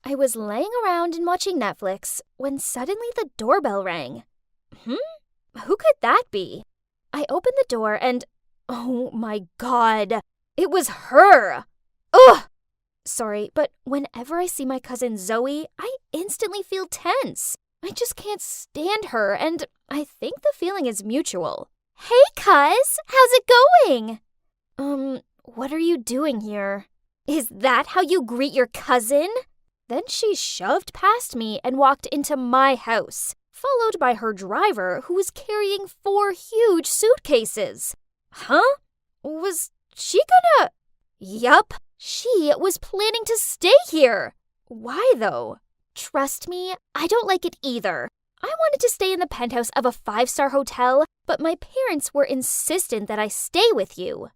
I was laying around and watching Netflix when suddenly the doorbell rang. Who could that be? I opened the door and, oh my God, it was her! Ugh! Sorry, but whenever I see my cousin Zoe, I instantly feel tense. I just can't stand her, and I think the feeling is mutual. Hey, cuz! How's it going? What are you doing here? Is that how you greet your cousin? Then she shoved past me and walked into my house, followed by her driver, who was carrying 4 huge suitcases. Huh? Was she gonna... Yup, she was planning to stay here. Why, though? Trust me, I don't like it either. I wanted to stay in the penthouse of a 5-star hotel, but my parents were insistent that I stay with you.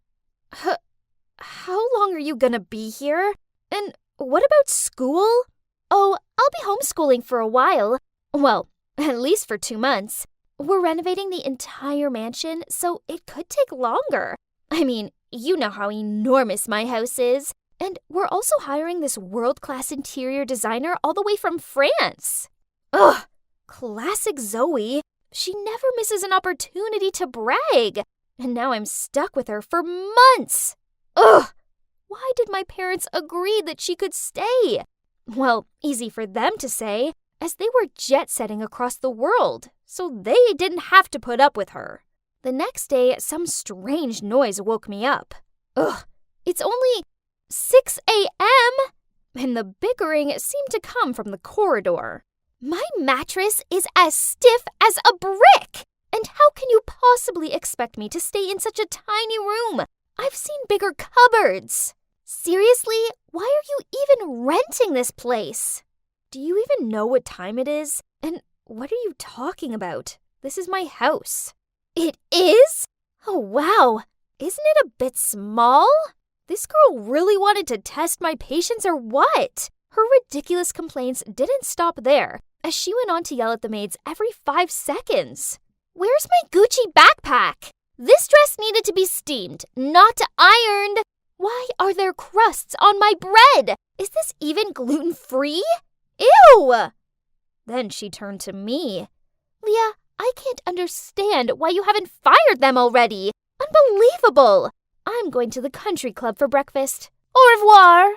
How long are you gonna be here? And what about school? Oh, I'll be homeschooling for a while. Well, at least for 2 months. We're renovating the entire mansion, so it could take longer. I mean, you know how enormous my house is. And we're also hiring this world-class interior designer all the way from France. Ugh, classic Zoe. She never misses an opportunity to brag. And now I'm stuck with her for months. Ugh, why did my parents agree that she could stay? Well, easy for them to say, as they were jet-setting across the world, so they didn't have to put up with her. The next day, some strange noise woke me up. Ugh, it's only 6 a.m., and the bickering seemed to come from the corridor. My mattress is as stiff as a brick, and how can you possibly expect me to stay in such a tiny room? I've seen bigger cupboards. Seriously, why are you even renting this place? Do you even know what time it is? And what are you talking about? This is my house. It is? Oh, wow. Isn't it a bit small? This girl really wanted to test my patience or what? Her ridiculous complaints didn't stop there, as she went on to yell at the maids every 5 seconds. Where's my Gucci backpack? This dress needed to be steamed, not ironed. Why are there crusts on my bread? Is this even gluten-free? Ew! Then she turned to me. Leah, I can't understand why you haven't fired them already. Unbelievable! I'm going to the country club for breakfast. Au revoir!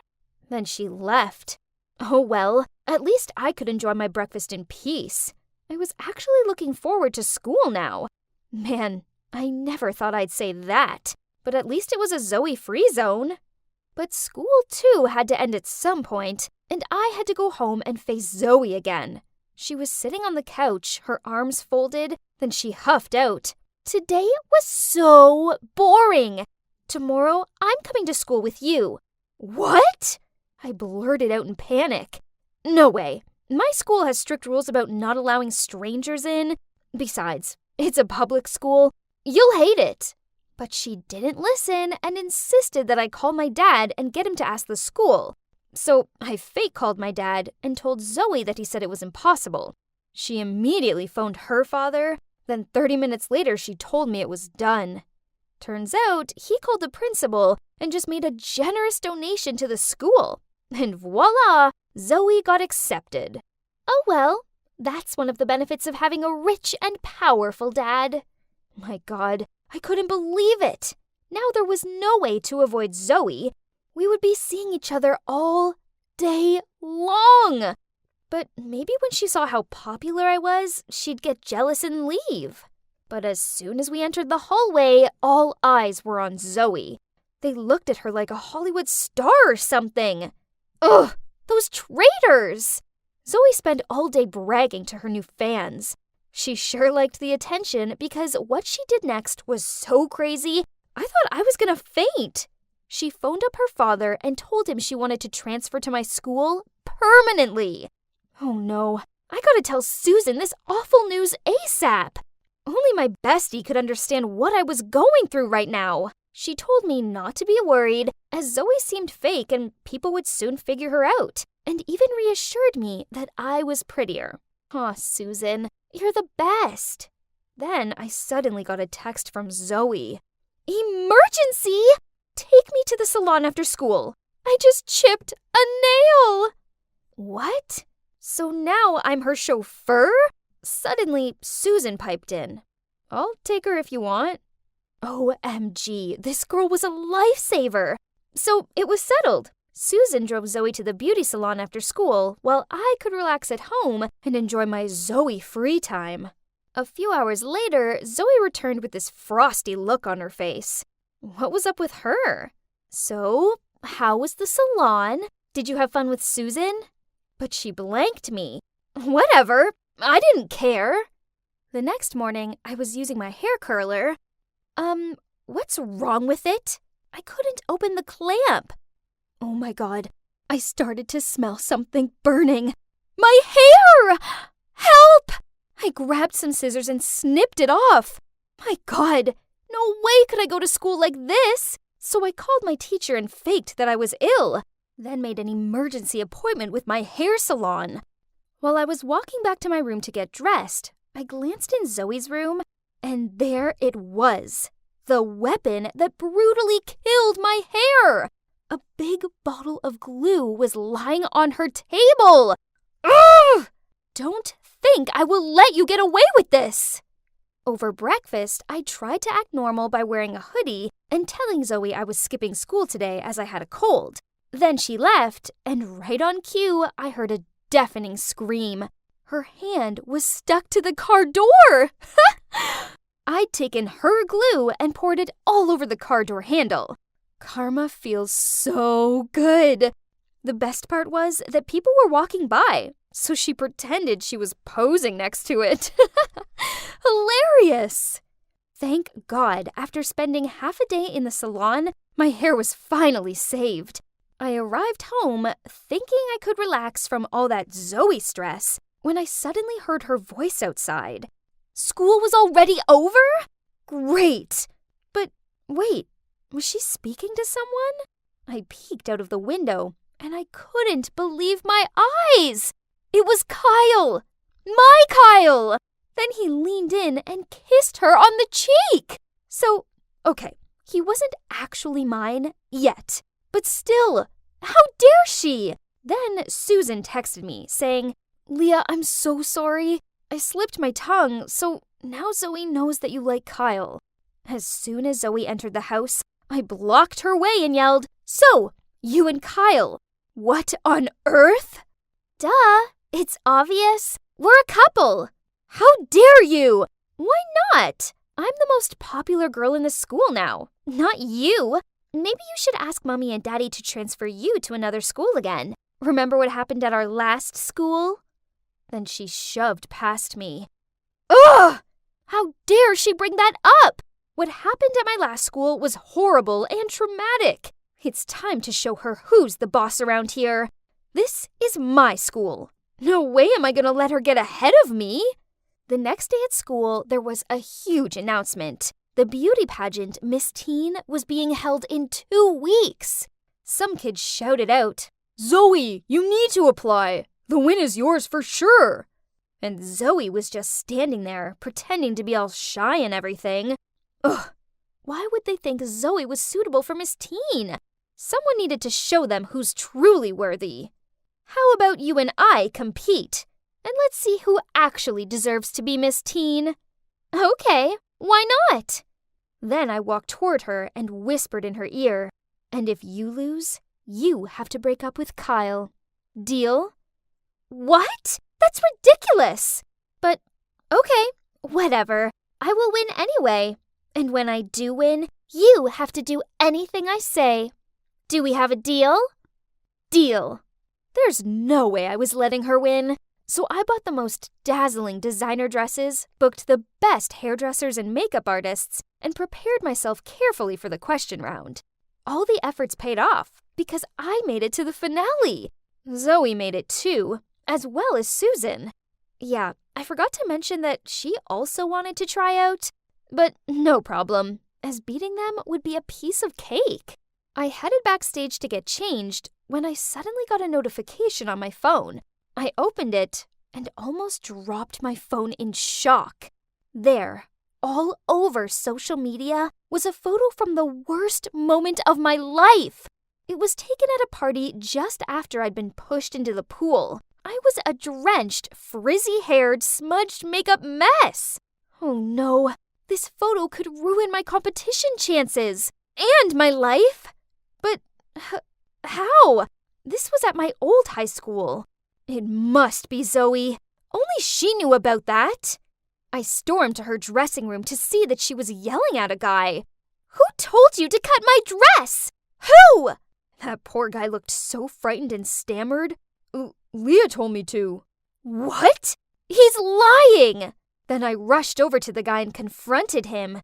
Then she left. Oh well, at least I could enjoy my breakfast in peace. I was actually looking forward to school now. Man, I never thought I'd say that, but at least it was a Zoe-free zone. But school, too, had to end at some point, and I had to go home and face Zoe again. She was sitting on the couch, her arms folded, then she huffed out. Today was so boring. Tomorrow, I'm coming to school with you. What? I blurted out in panic. No way. My school has strict rules about not allowing strangers in. Besides, it's a public school. You'll hate it. But she didn't listen and insisted that I call my dad and get him to ask the school. So I fake called my dad and told Zoe that he said it was impossible. She immediately phoned her father. Then 30 minutes later, she told me it was done. Turns out, he called the principal and just made a generous donation to the school. And voila, Zoe got accepted. Oh well, that's one of the benefits of having a rich and powerful dad. My God, I couldn't believe it. Now there was no way to avoid Zoe. We would be seeing each other all day long. But maybe when she saw how popular I was, she'd get jealous and leave. But as soon as we entered the hallway, all eyes were on Zoe. They looked at her like a Hollywood star or something. Ugh, those traitors! Zoe spent all day bragging to her new fans. She sure liked the attention because what she did next was so crazy, I thought I was gonna faint. She phoned up her father and told him she wanted to transfer to my school permanently. Oh no, I gotta tell Susan this awful news ASAP. Only my bestie could understand what I was going through right now. She told me not to be worried, as Zoe seemed fake and people would soon figure her out, and even reassured me that I was prettier. Aw, Susan, you're the best. Then I suddenly got a text from Zoe. Emergency! Take me to the salon after school. I just chipped a nail. What? So now I'm her chauffeur? Suddenly, Susan piped in. I'll take her if you want. OMG, this girl was a lifesaver. So it was settled. Susan drove Zoe to the beauty salon after school, while I could relax at home and enjoy my Zoe free time. A few hours later, Zoe returned with this frosty look on her face. What was up with her? So, how was the salon? Did you have fun with Susan? But she blanked me. Whatever, I didn't care. The next morning, I was using my hair curler. What's wrong with it? I couldn't open the clamp. Oh my God, I started to smell something burning. My hair! Help! I grabbed some scissors and snipped it off. My God, no way could I go to school like this. So I called my teacher and faked that I was ill, then made an emergency appointment with my hair salon. While I was walking back to my room to get dressed, I glanced in Zoe's room, and there it was. The weapon that brutally killed my hair. A big bottle of glue was lying on her table. Ugh! Don't think I will let you get away with this. Over breakfast, I tried to act normal by wearing a hoodie and telling Zoe I was skipping school today as I had a cold. Then she left, and right on cue, I heard a deafening scream. Her hand was stuck to the car door. I'd taken her glue and poured it all over the car door handle. Karma feels so good. The best part was that people were walking by, so she pretended she was posing next to it. Hilarious! Thank God, after spending half a day in the salon, my hair was finally saved. I arrived home thinking I could relax from all that Zoe stress when I suddenly heard her voice outside. School was already over? Great! But wait, was she speaking to someone? I peeked out of the window, and I couldn't believe my eyes! It was Kyle! My Kyle! Then he leaned in and kissed her on the cheek! So, okay, he wasn't actually mine yet. But still, how dare she? Then Susan texted me, saying, Leah, I'm so sorry. I slipped my tongue, so now Zoe knows that you like Kyle. As soon as Zoe entered the house, I blocked her way and yelled, So, you and Kyle, what on earth? Duh, it's obvious. We're a couple. How dare you? Why not? I'm the most popular girl in the school now, not you. Maybe you should ask Mommy and Daddy to transfer you to another school again. Remember what happened at our last school? Then she shoved past me. Ugh! How dare she bring that up? What happened at my last school was horrible and traumatic. It's time to show her who's the boss around here. This is my school. No way am I going to let her get ahead of me. The next day at school, there was a huge announcement. The beauty pageant Miss Teen was being held in 2 weeks. Some kids shouted out, Zoe, you need to apply. The win is yours for sure. And Zoe was just standing there, pretending to be all shy and everything. Ugh, why would they think Zoe was suitable for Miss Teen? Someone needed to show them who's truly worthy. How about you and I compete? And let's see who actually deserves to be Miss Teen. Okay, why not? Then I walked toward her and whispered in her ear, And if you lose, you have to break up with Kyle. Deal? What? That's ridiculous! But, okay, whatever. I will win anyway. And when I do win, you have to do anything I say. Do we have a deal? Deal. There's no way I was letting her win. So I bought the most dazzling designer dresses, booked the best hairdressers and makeup artists, and prepared myself carefully for the question round. All the efforts paid off because I made it to the finale. Zoe made it too, as well as Susan. Yeah, I forgot to mention that she also wanted to try out, but no problem, as beating them would be a piece of cake. I headed backstage to get changed when I suddenly got a notification on my phone. I opened it and almost dropped my phone in shock. There, all over social media, was a photo from the worst moment of my life. It was taken at a party just after I'd been pushed into the pool. I was a drenched, frizzy-haired, smudged makeup mess. Oh no, this photo could ruin my competition chances and my life. But how? This was at my old high school. It must be Zoe. Only she knew about that. I stormed to her dressing room to see that she was yelling at a guy. Who told you to cut my dress? Who? That poor guy looked so frightened and stammered. Leah told me to. What? He's lying! Then I rushed over to the guy and confronted him.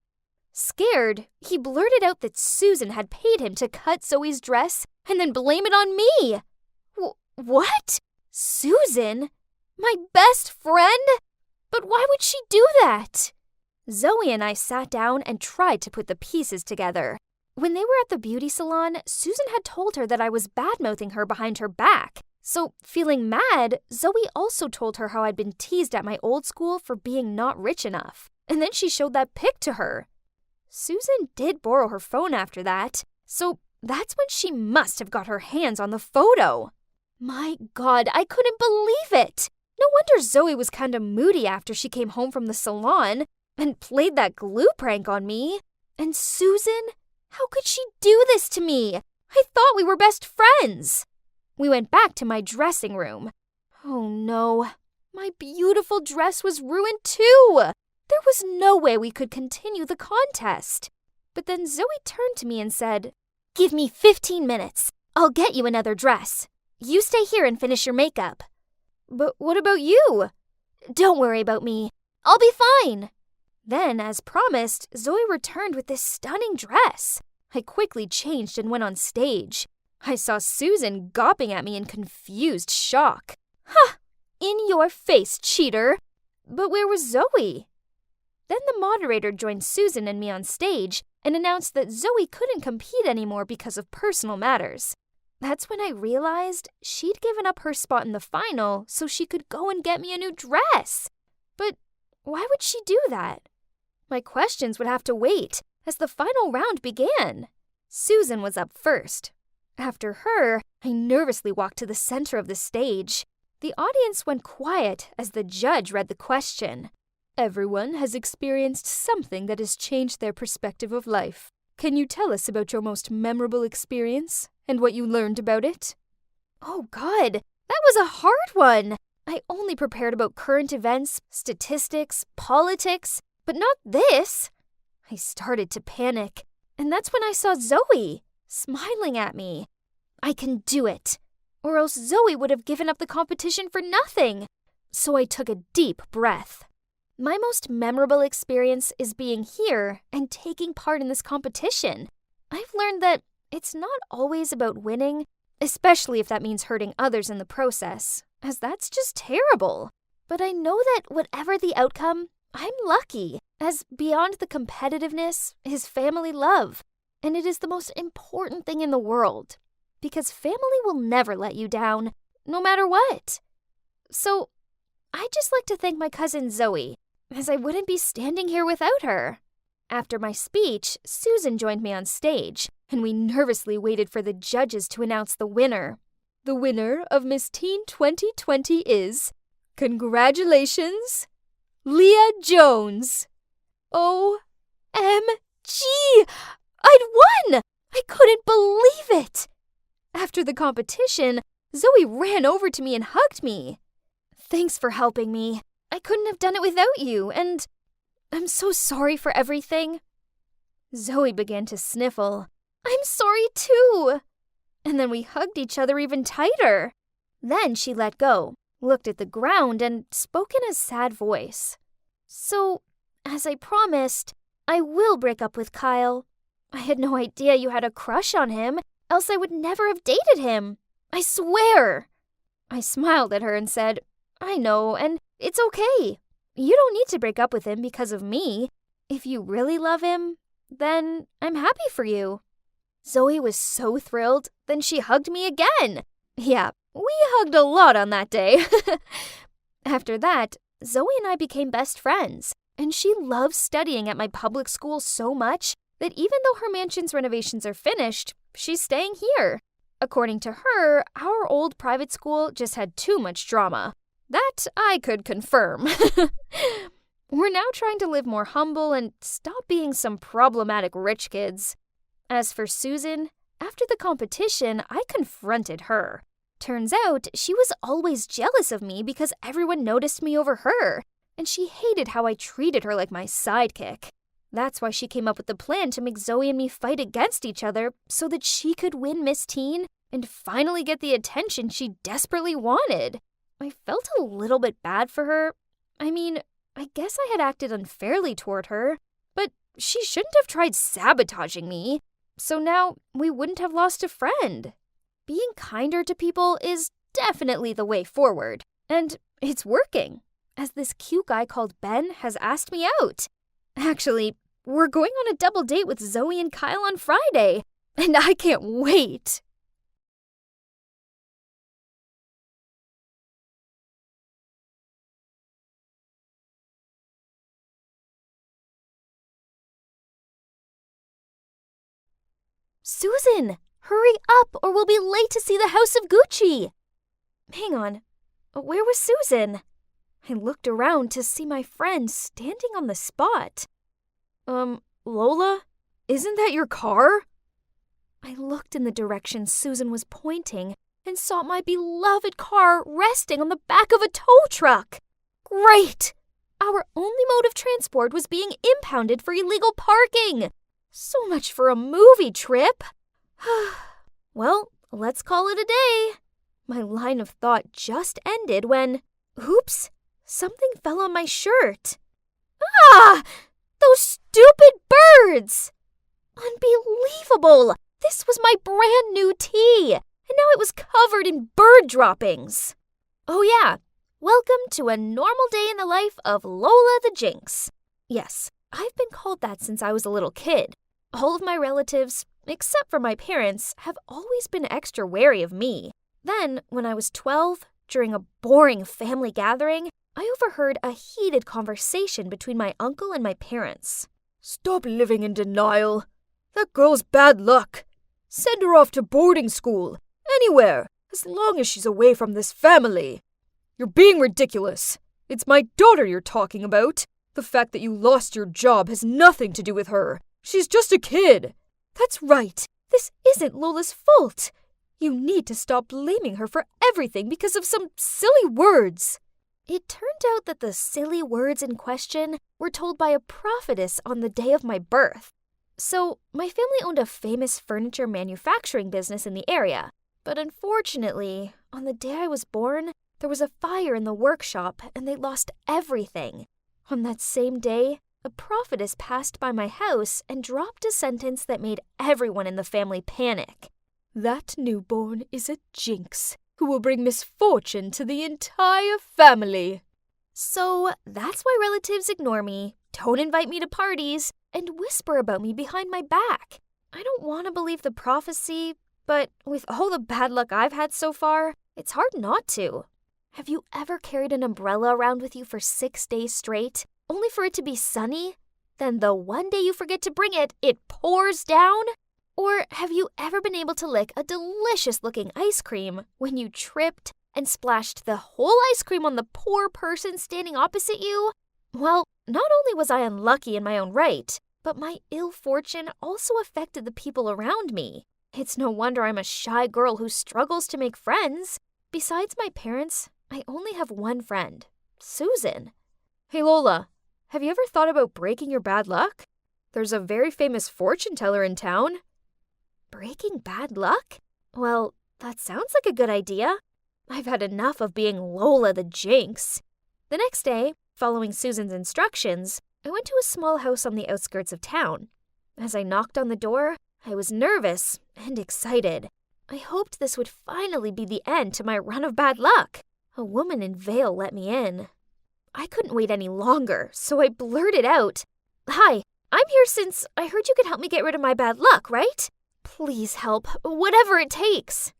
Scared, he blurted out that Susan had paid him to cut Zoe's dress and then blame it on me. What? Susan? My best friend? But why would she do that? Zoe and I sat down and tried to put the pieces together. When they were at the beauty salon, Susan had told her that I was bad-mouthing her behind her back. So, feeling mad, Zoe also told her how I'd been teased at my old school for being not rich enough. And then she showed that pic to her. Susan did borrow her phone after that, so that's when she must have got her hands on the photo. My God, I couldn't believe it! No wonder Zoe was kinda moody after she came home from the salon and played that glue prank on me. And Susan? How could she do this to me? I thought we were best friends. We went back to my dressing room. Oh no, my beautiful dress was ruined too. There was no way we could continue the contest. But then Zoe turned to me and said, "Give me 15 minutes. I'll get you another dress. You stay here and finish your makeup." But what about you? Don't worry about me. I'll be fine. Then, as promised, Zoe returned with this stunning dress. I quickly changed and went on stage. I saw Susan gawping at me in confused shock. Ha! In your face, cheater! But where was Zoe? Then the moderator joined Susan and me on stage and announced that Zoe couldn't compete anymore because of personal matters. That's when I realized she'd given up her spot in the final so she could go and get me a new dress. But why would she do that? My questions would have to wait as the final round began. Susan was up first. After her, I nervously walked to the center of the stage. The audience went quiet as the judge read the question. Everyone has experienced something that has changed their perspective of life. Can you tell us about your most memorable experience and what you learned about it? Oh God, that was a hard one. I only prepared about current events, statistics, politics, but not this. I started to panic, and that's when I saw Zoe smiling at me. I can do it, or else Zoe would have given up the competition for nothing. So I took a deep breath. My most memorable experience is being here and taking part in this competition. I've learned that it's not always about winning, especially if that means hurting others in the process, as that's just terrible. But I know that whatever the outcome, I'm lucky, as beyond the competitiveness is family love. And it is the most important thing in the world, because family will never let you down, no matter what. So, I'd just like to thank my cousin Zoe, as I wouldn't be standing here without her. After my speech, Susan joined me on stage, and we nervously waited for the judges to announce the winner. The winner of Miss Teen 2020 is, congratulations, Leah Jones. OMG! I'd won! I couldn't believe it! After the competition, Zoe ran over to me and hugged me. Thanks for helping me. I couldn't have done it without you, and I'm so sorry for everything. Zoe began to sniffle. I'm sorry too. And then we hugged each other even tighter. Then she let go, looked at the ground, and spoke in a sad voice. So, as I promised, I will break up with Kyle. I had no idea you had a crush on him, else I would never have dated him. I swear. I smiled at her and said, I know, and it's okay. You don't need to break up with him because of me. If you really love him, then I'm happy for you. Zoe was so thrilled, then she hugged me again. Yeah, we hugged a lot on that day. After that, Zoe and I became best friends, and she loves studying at my public school so much that even though her mansion's renovations are finished, she's staying here. According to her, our old private school just had too much drama. That I could confirm. We're now trying to live more humble and stop being some problematic rich kids. As for Susan, after the competition, I confronted her. Turns out she was always jealous of me because everyone noticed me over her, and she hated how I treated her like my sidekick. That's why she came up with the plan to make Zoe and me fight against each other so that she could win Miss Teen and finally get the attention she desperately wanted. I felt a little bit bad for her. I mean, I guess I had acted unfairly toward her, but she shouldn't have tried sabotaging me. So now we wouldn't have lost a friend. Being kinder to people is definitely the way forward, and it's working, as this cute guy called Ben has asked me out. Actually, we're going on a double date with Zoe and Kyle on Friday, and I can't wait. Susan, hurry up or we'll be late to see the House of Gucci. Hang on, where was Susan? I looked around to see my friend standing on the spot. Lola, isn't that your car? I looked in the direction Susan was pointing and saw my beloved car resting on the back of a tow truck. Great! Our only mode of transport was being impounded for illegal parking. So much for a movie trip. Well, let's call it a day. My line of thought just ended when, oops, something fell on my shirt. Ah! Those stupid birds! Unbelievable! This was my brand new tee, and now it was covered in bird droppings. Oh yeah, welcome to a normal day in the life of Lola the Jinx. Yes, I've been called that since I was a little kid. All of my relatives, except for my parents, have always been extra wary of me. Then, when I was 12, during a boring family gathering, I overheard a heated conversation between my uncle and my parents. Stop living in denial. That girl's bad luck. Send her off to boarding school. Anywhere, as long as she's away from this family. You're being ridiculous. It's my daughter you're talking about. The fact that you lost your job has nothing to do with her. She's just a kid. That's right. This isn't Lola's fault. You need to stop blaming her for everything because of some silly words. It turned out that the silly words in question were told by a prophetess on the day of my birth. So, my family owned a famous furniture manufacturing business in the area. But unfortunately, on the day I was born, there was a fire in the workshop and they lost everything. On that same day, a prophetess passed by my house and dropped a sentence that made everyone in the family panic. That newborn is a jinx who will bring misfortune to the entire family. So that's why relatives ignore me, don't invite me to parties, and whisper about me behind my back. I don't want to believe the prophecy, but with all the bad luck I've had so far, it's hard not to. Have you ever carried an umbrella around with you for 6 days straight, only for it to be sunny? Then the one day you forget to bring it, it pours down? Or have you ever been able to lick a delicious-looking ice cream when you tripped and splashed the whole ice cream on the poor person standing opposite you? Well, not only was I unlucky in my own right, but my ill fortune also affected the people around me. It's no wonder I'm a shy girl who struggles to make friends. Besides my parents, I only have one friend, Susan. Hey Lola, have you ever thought about breaking your bad luck? There's a very famous fortune teller in town. Breaking bad luck? Well, that sounds like a good idea. I've had enough of being Lola the Jinx. The next day, following Susan's instructions, I went to a small house on the outskirts of town. As I knocked on the door, I was nervous and excited. I hoped this would finally be the end to my run of bad luck. A woman in veil let me in. I couldn't wait any longer, so I blurted out, "Hi, I'm here since I heard you could help me get rid of my bad luck, right? Please help, whatever it takes."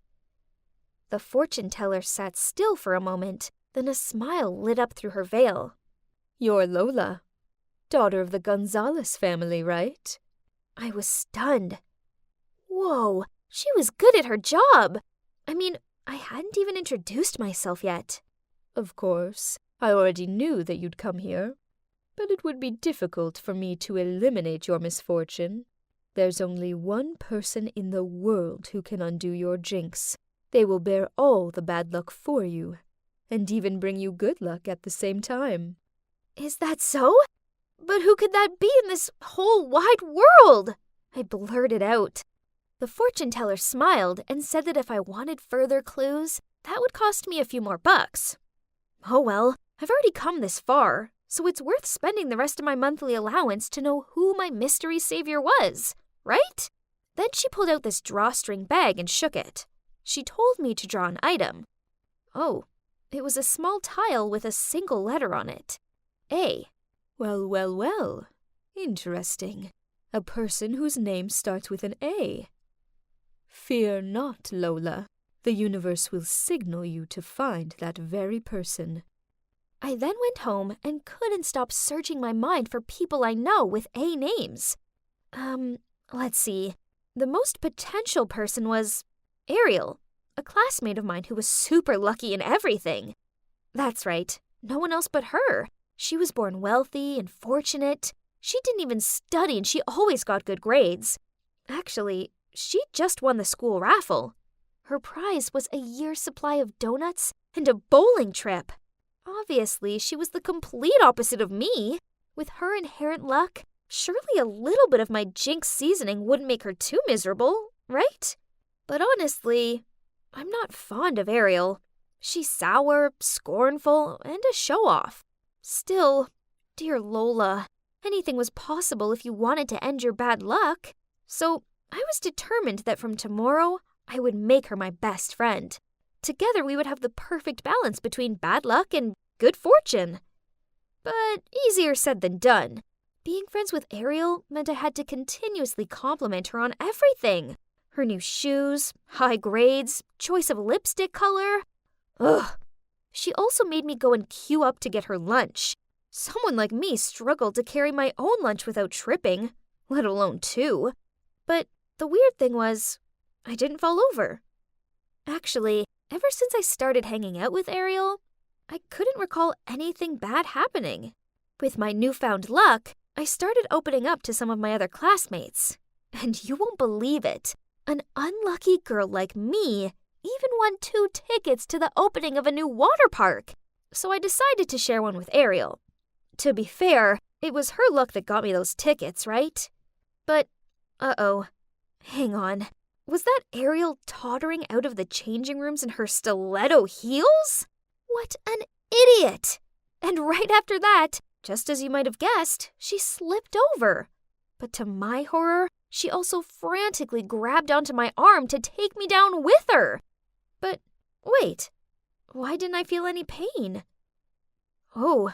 The fortune teller sat still for a moment, then a smile lit up through her veil. "You're Lola, daughter of the Gonzalez family, right?" I was stunned. Whoa, She was good at her job. I mean, I hadn't even introduced myself yet. Of course, I already knew that you'd come here, but it would be difficult for me to eliminate your misfortune. There's only one person in the world who can undo your jinx. They will bear all the bad luck for you, and even bring you good luck at the same time. Is that so? But who could that be in this whole wide world? I blurted out. The fortune teller smiled and said that if I wanted further clues, that would cost me a few more bucks. Oh well, I've already come this far, so it's worth spending the rest of my monthly allowance to know who my mystery savior was, right? Then she pulled out this drawstring bag and shook it. She told me to draw an item. Oh, it was a small tile with a single letter on it. A. Well, well, well. Interesting. A person whose name starts with an A. Fear not, Lola. The universe will signal you to find that very person. I then went home and couldn't stop searching my mind for people I know with A names. Let's see. The most potential person was Ariel, a classmate of mine who was super lucky in everything. That's right, no one else but her. She was born wealthy and fortunate. She didn't even study and she always got good grades. Actually, she just won the school raffle. Her prize was a year's supply of donuts and a bowling trip. Obviously, she was the complete opposite of me. With her inherent luck, surely a little bit of my jinx seasoning wouldn't make her too miserable, right? But honestly, I'm not fond of Ariel. She's sour, scornful, and a show-off. Still, dear Lola, anything was possible if you wanted to end your bad luck. So I was determined that from tomorrow, I would make her my best friend. Together we would have the perfect balance between bad luck and good fortune. But easier said than done. Being friends with Ariel meant I had to continuously compliment her on everything. Her new shoes, high grades, choice of lipstick color. Ugh. She also made me go and queue up to get her lunch. Someone like me struggled to carry my own lunch without tripping, let alone two. But the weird thing was, I didn't fall over. Actually, ever since I started hanging out with Ariel, I couldn't recall anything bad happening. With my newfound luck, I started opening up to some of my other classmates. And you won't believe it. An unlucky girl like me even won 2 tickets to the opening of a new water park. So I decided to share one with Ariel. To be fair, it was her luck that got me those tickets, right? But, uh-oh. Hang on. Was that Ariel tottering out of the changing rooms in her stiletto heels? What an idiot! And right after that, just as you might have guessed, she slipped over. But to my horror, she also frantically grabbed onto my arm to take me down with her. But wait, why didn't I feel any pain? Oh,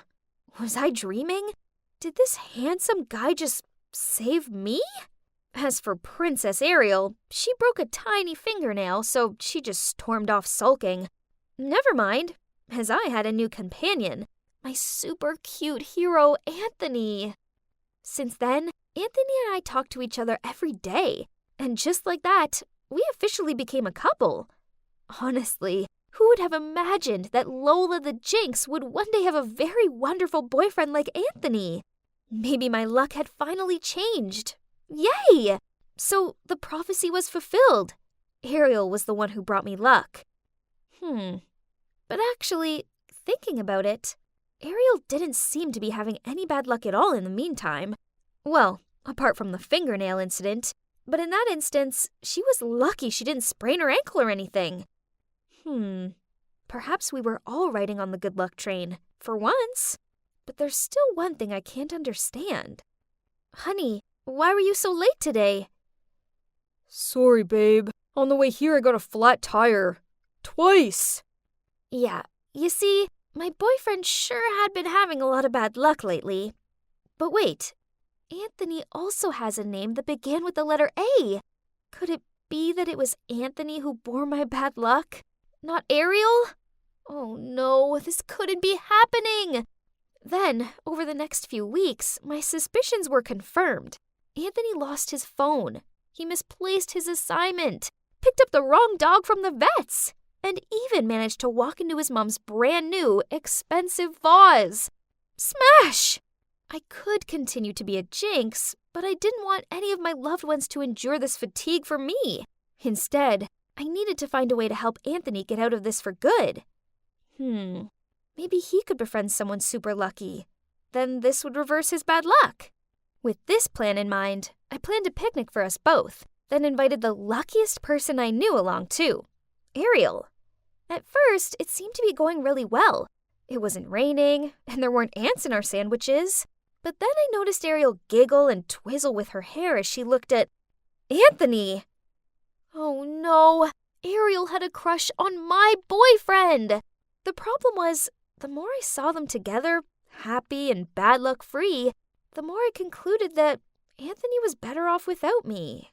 was I dreaming? Did this handsome guy just save me? As for Princess Ariel, she broke a tiny fingernail, so she just stormed off sulking. Never mind, as I had a new companion, my super cute hero, Anthony. Since then, Anthony and I talked to each other every day, and just like that, we officially became a couple. Honestly, who would have imagined that Lola the Jinx would one day have a very wonderful boyfriend like Anthony? Maybe my luck had finally changed. Yay! So the prophecy was fulfilled. Ariel was the one who brought me luck. But actually, thinking about it, Ariel didn't seem to be having any bad luck at all in the meantime. Well, apart from the fingernail incident, but in that instance, she was lucky she didn't sprain her ankle or anything. Perhaps we were all riding on the good luck train, for once. But there's still one thing I can't understand. Honey, why were you so late today? Sorry, babe. On the way here, I got a flat tire. Twice! Yeah, you see, my boyfriend sure had been having a lot of bad luck lately. But wait, Anthony also has a name that began with the letter A. Could it be that it was Anthony who bore my bad luck? Not Ariel? Oh no, this couldn't be happening! Then, over the next few weeks, my suspicions were confirmed. Anthony lost his phone. He misplaced his assignment. picked up the wrong dog from the vet's, and even managed to walk into his mom's brand new, expensive vase. Smash! I could continue to be a jinx, but I didn't want any of my loved ones to endure this fatigue for me. Instead, I needed to find a way to help Anthony get out of this for good. Maybe he could befriend someone super lucky. Then this would reverse his bad luck. With this plan in mind, I planned a picnic for us both, then invited the luckiest person I knew along too, Ariel. At first, it seemed to be going really well. It wasn't raining, and there weren't ants in our sandwiches. But then I noticed Ariel giggle and twizzle with her hair as she looked at Anthony. Oh no, Ariel had a crush on my boyfriend. The problem was, the more I saw them together, happy and bad luck free, the more I concluded that Anthony was better off without me.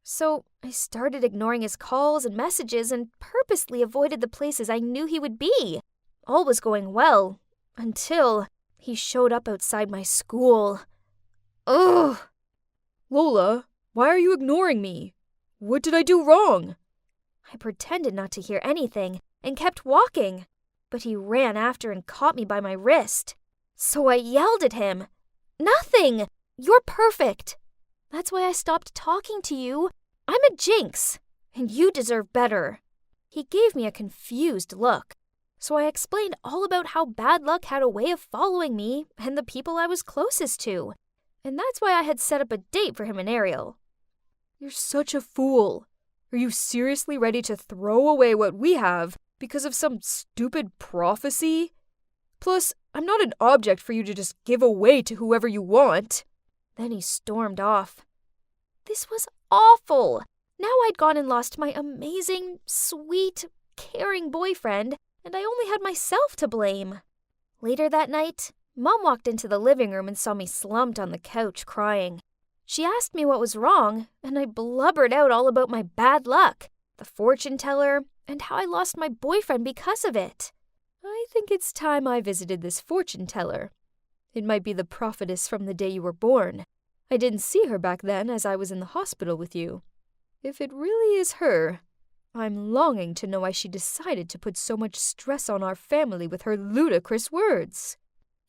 So I started ignoring his calls and messages and purposely avoided the places I knew he would be. All was going well, until he showed up outside my school. Ugh! Lola, why are you ignoring me? What did I do wrong? I pretended not to hear anything and kept walking, but he ran after and caught me by my wrist. So I yelled at him, "Nothing! You're perfect! That's why I stopped talking to you. I'm a jinx, and you deserve better." He gave me a confused look, so I explained all about how bad luck had a way of following me and the people I was closest to, and that's why I had set up a date for him and Ariel. You're such a fool. Are you seriously ready to throw away what we have because of some stupid prophecy? Plus, I'm not an object for you to just give away to whoever you want. Then he stormed off. This was awful. Now I'd gone and lost my amazing, sweet, caring boyfriend, and I only had myself to blame. Later that night, Mom walked into the living room and saw me slumped on the couch crying. She asked me what was wrong, and I blubbered out all about my bad luck, the fortune teller, and how I lost my boyfriend because of it. I think it's time I visited this fortune teller. It might be the prophetess from the day you were born. I didn't see her back then as I was in the hospital with you. If it really is her, I'm longing to know why she decided to put so much stress on our family with her ludicrous words.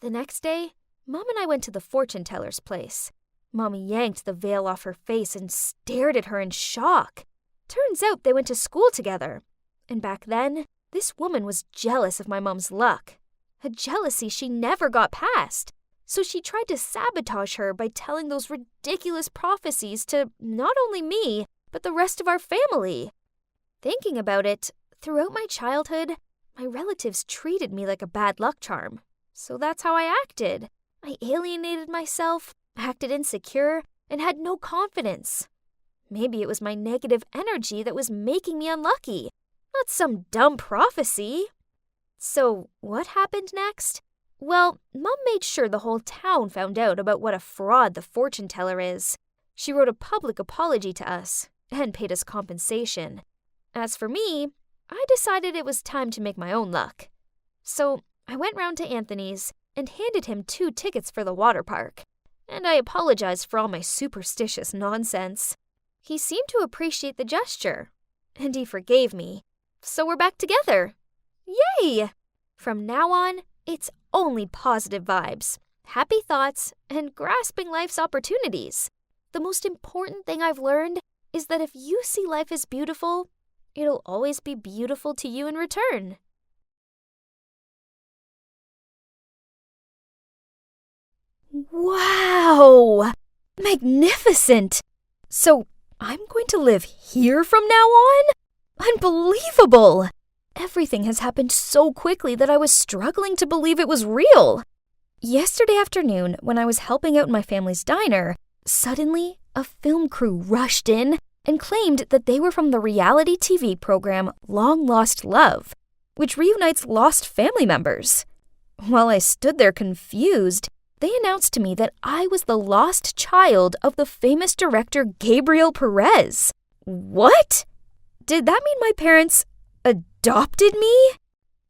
The next day, Mom and I went to the fortune teller's place. Mom yanked the veil off her face and stared at her in shock. Turns out they went to school together. And back then, this woman was jealous of my mom's luck. A jealousy she never got past. So she tried to sabotage her by telling those ridiculous prophecies to not only me, but the rest of our family. Thinking about it, throughout my childhood, my relatives treated me like a bad luck charm. So that's how I acted. I alienated myself, acted insecure, and had no confidence. Maybe it was my negative energy that was making me unlucky, not some dumb prophecy. So what happened next? Well, Mom made sure the whole town found out about what a fraud the fortune teller is. She wrote a public apology to us and paid us compensation. As for me, I decided it was time to make my own luck. So I went round to Anthony's and handed him 2 tickets for the water park. And I apologized for all my superstitious nonsense. He seemed to appreciate the gesture, and he forgave me. So we're back together. Yay! From now on, it's only positive vibes, happy thoughts, and grasping life's opportunities. The most important thing I've learned is that if you see life as beautiful, it'll always be beautiful to you in return. Wow! Magnificent! So I'm going to live here from now on? Unbelievable! Everything has happened so quickly that I was struggling to believe it was real. Yesterday afternoon, when I was helping out in my family's diner, suddenly a film crew rushed in and claimed that they were from the reality TV program Long Lost Love, which reunites lost family members. While I stood there confused, they announced to me that I was the lost child of the famous director Gabriel Perez. What? Did that mean my parents adopted me?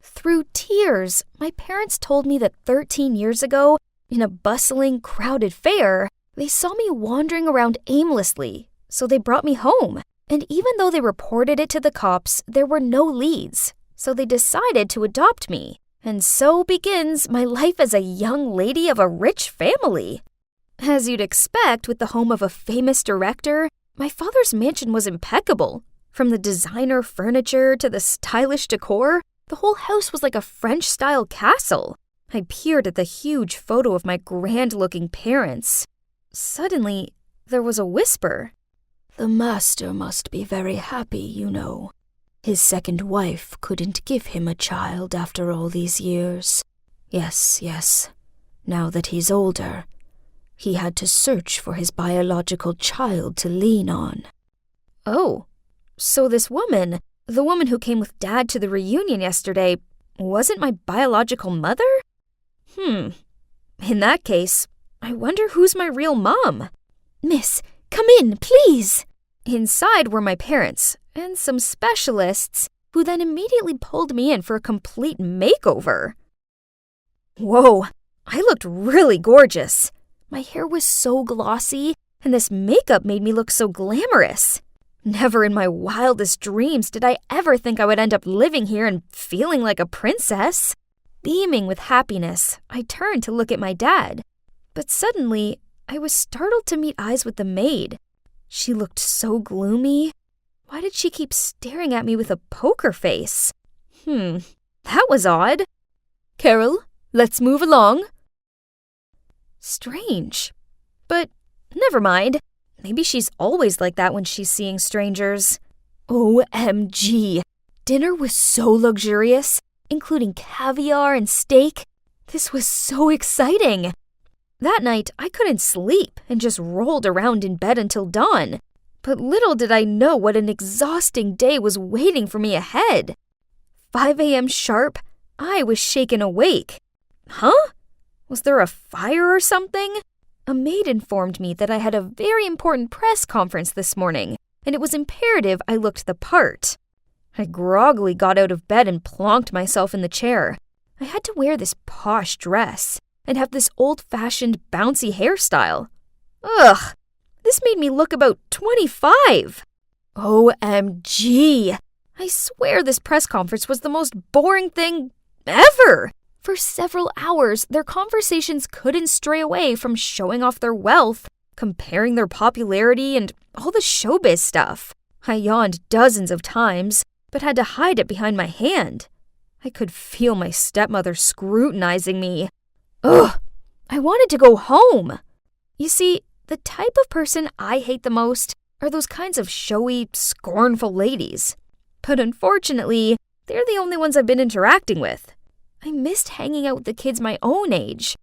Through tears, my parents told me that 13 years ago, in a bustling, crowded fair, they saw me wandering around aimlessly, so they brought me home. And even though they reported it to the cops, there were no leads, so they decided to adopt me. And so begins my life as a young lady of a rich family. As you'd expect with the home of a famous director, my father's mansion was impeccable. From the designer furniture to the stylish decor, the whole house was like a French-style castle. I peered at the huge photo of my grand-looking parents. Suddenly, there was a whisper. "The master must be very happy, you know. His second wife couldn't give him a child after all these years. Yes. Now that he's older, he had to search for his biological child to lean on." Oh, so this woman, the woman who came with Dad to the reunion yesterday, wasn't my biological mother? In that case, I wonder who's my real mom. "Miss, come in, please." Inside were my parents and some specialists who then immediately pulled me in for a complete makeover. Whoa, I looked really gorgeous. My hair was so glossy, and this makeup made me look so glamorous. Never in my wildest dreams did I ever think I would end up living here and feeling like a princess. Beaming with happiness, I turned to look at my dad. But suddenly, I was startled to meet eyes with the maid. She looked so gloomy. Why did she keep staring at me with a poker face? That was odd. "Carol, let's move along." Strange. But never mind. Maybe she's always like that when she's seeing strangers. OMG. Dinner was so luxurious, including caviar and steak. This was so exciting. That night, I couldn't sleep and just rolled around in bed until dawn. But little did I know what an exhausting day was waiting for me ahead. 5 a.m. sharp, I was shaken awake. Huh? Was there a fire or something? A maid informed me that I had a very important press conference this morning, and it was imperative I looked the part. I groggily got out of bed and plonked myself in the chair. I had to wear this posh dress and have this old-fashioned bouncy hairstyle. Ugh, this made me look about 25. OMG! I swear this press conference was the most boring thing ever. For several hours, their conversations couldn't stray away from showing off their wealth, comparing their popularity, and all the showbiz stuff. I yawned dozens of times, but had to hide it behind my hand. I could feel my stepmother scrutinizing me. Ugh! I wanted to go home. You see, the type of person I hate the most are those kinds of showy, scornful ladies. But unfortunately, they're the only ones I've been interacting with. I missed hanging out with the kids my own age.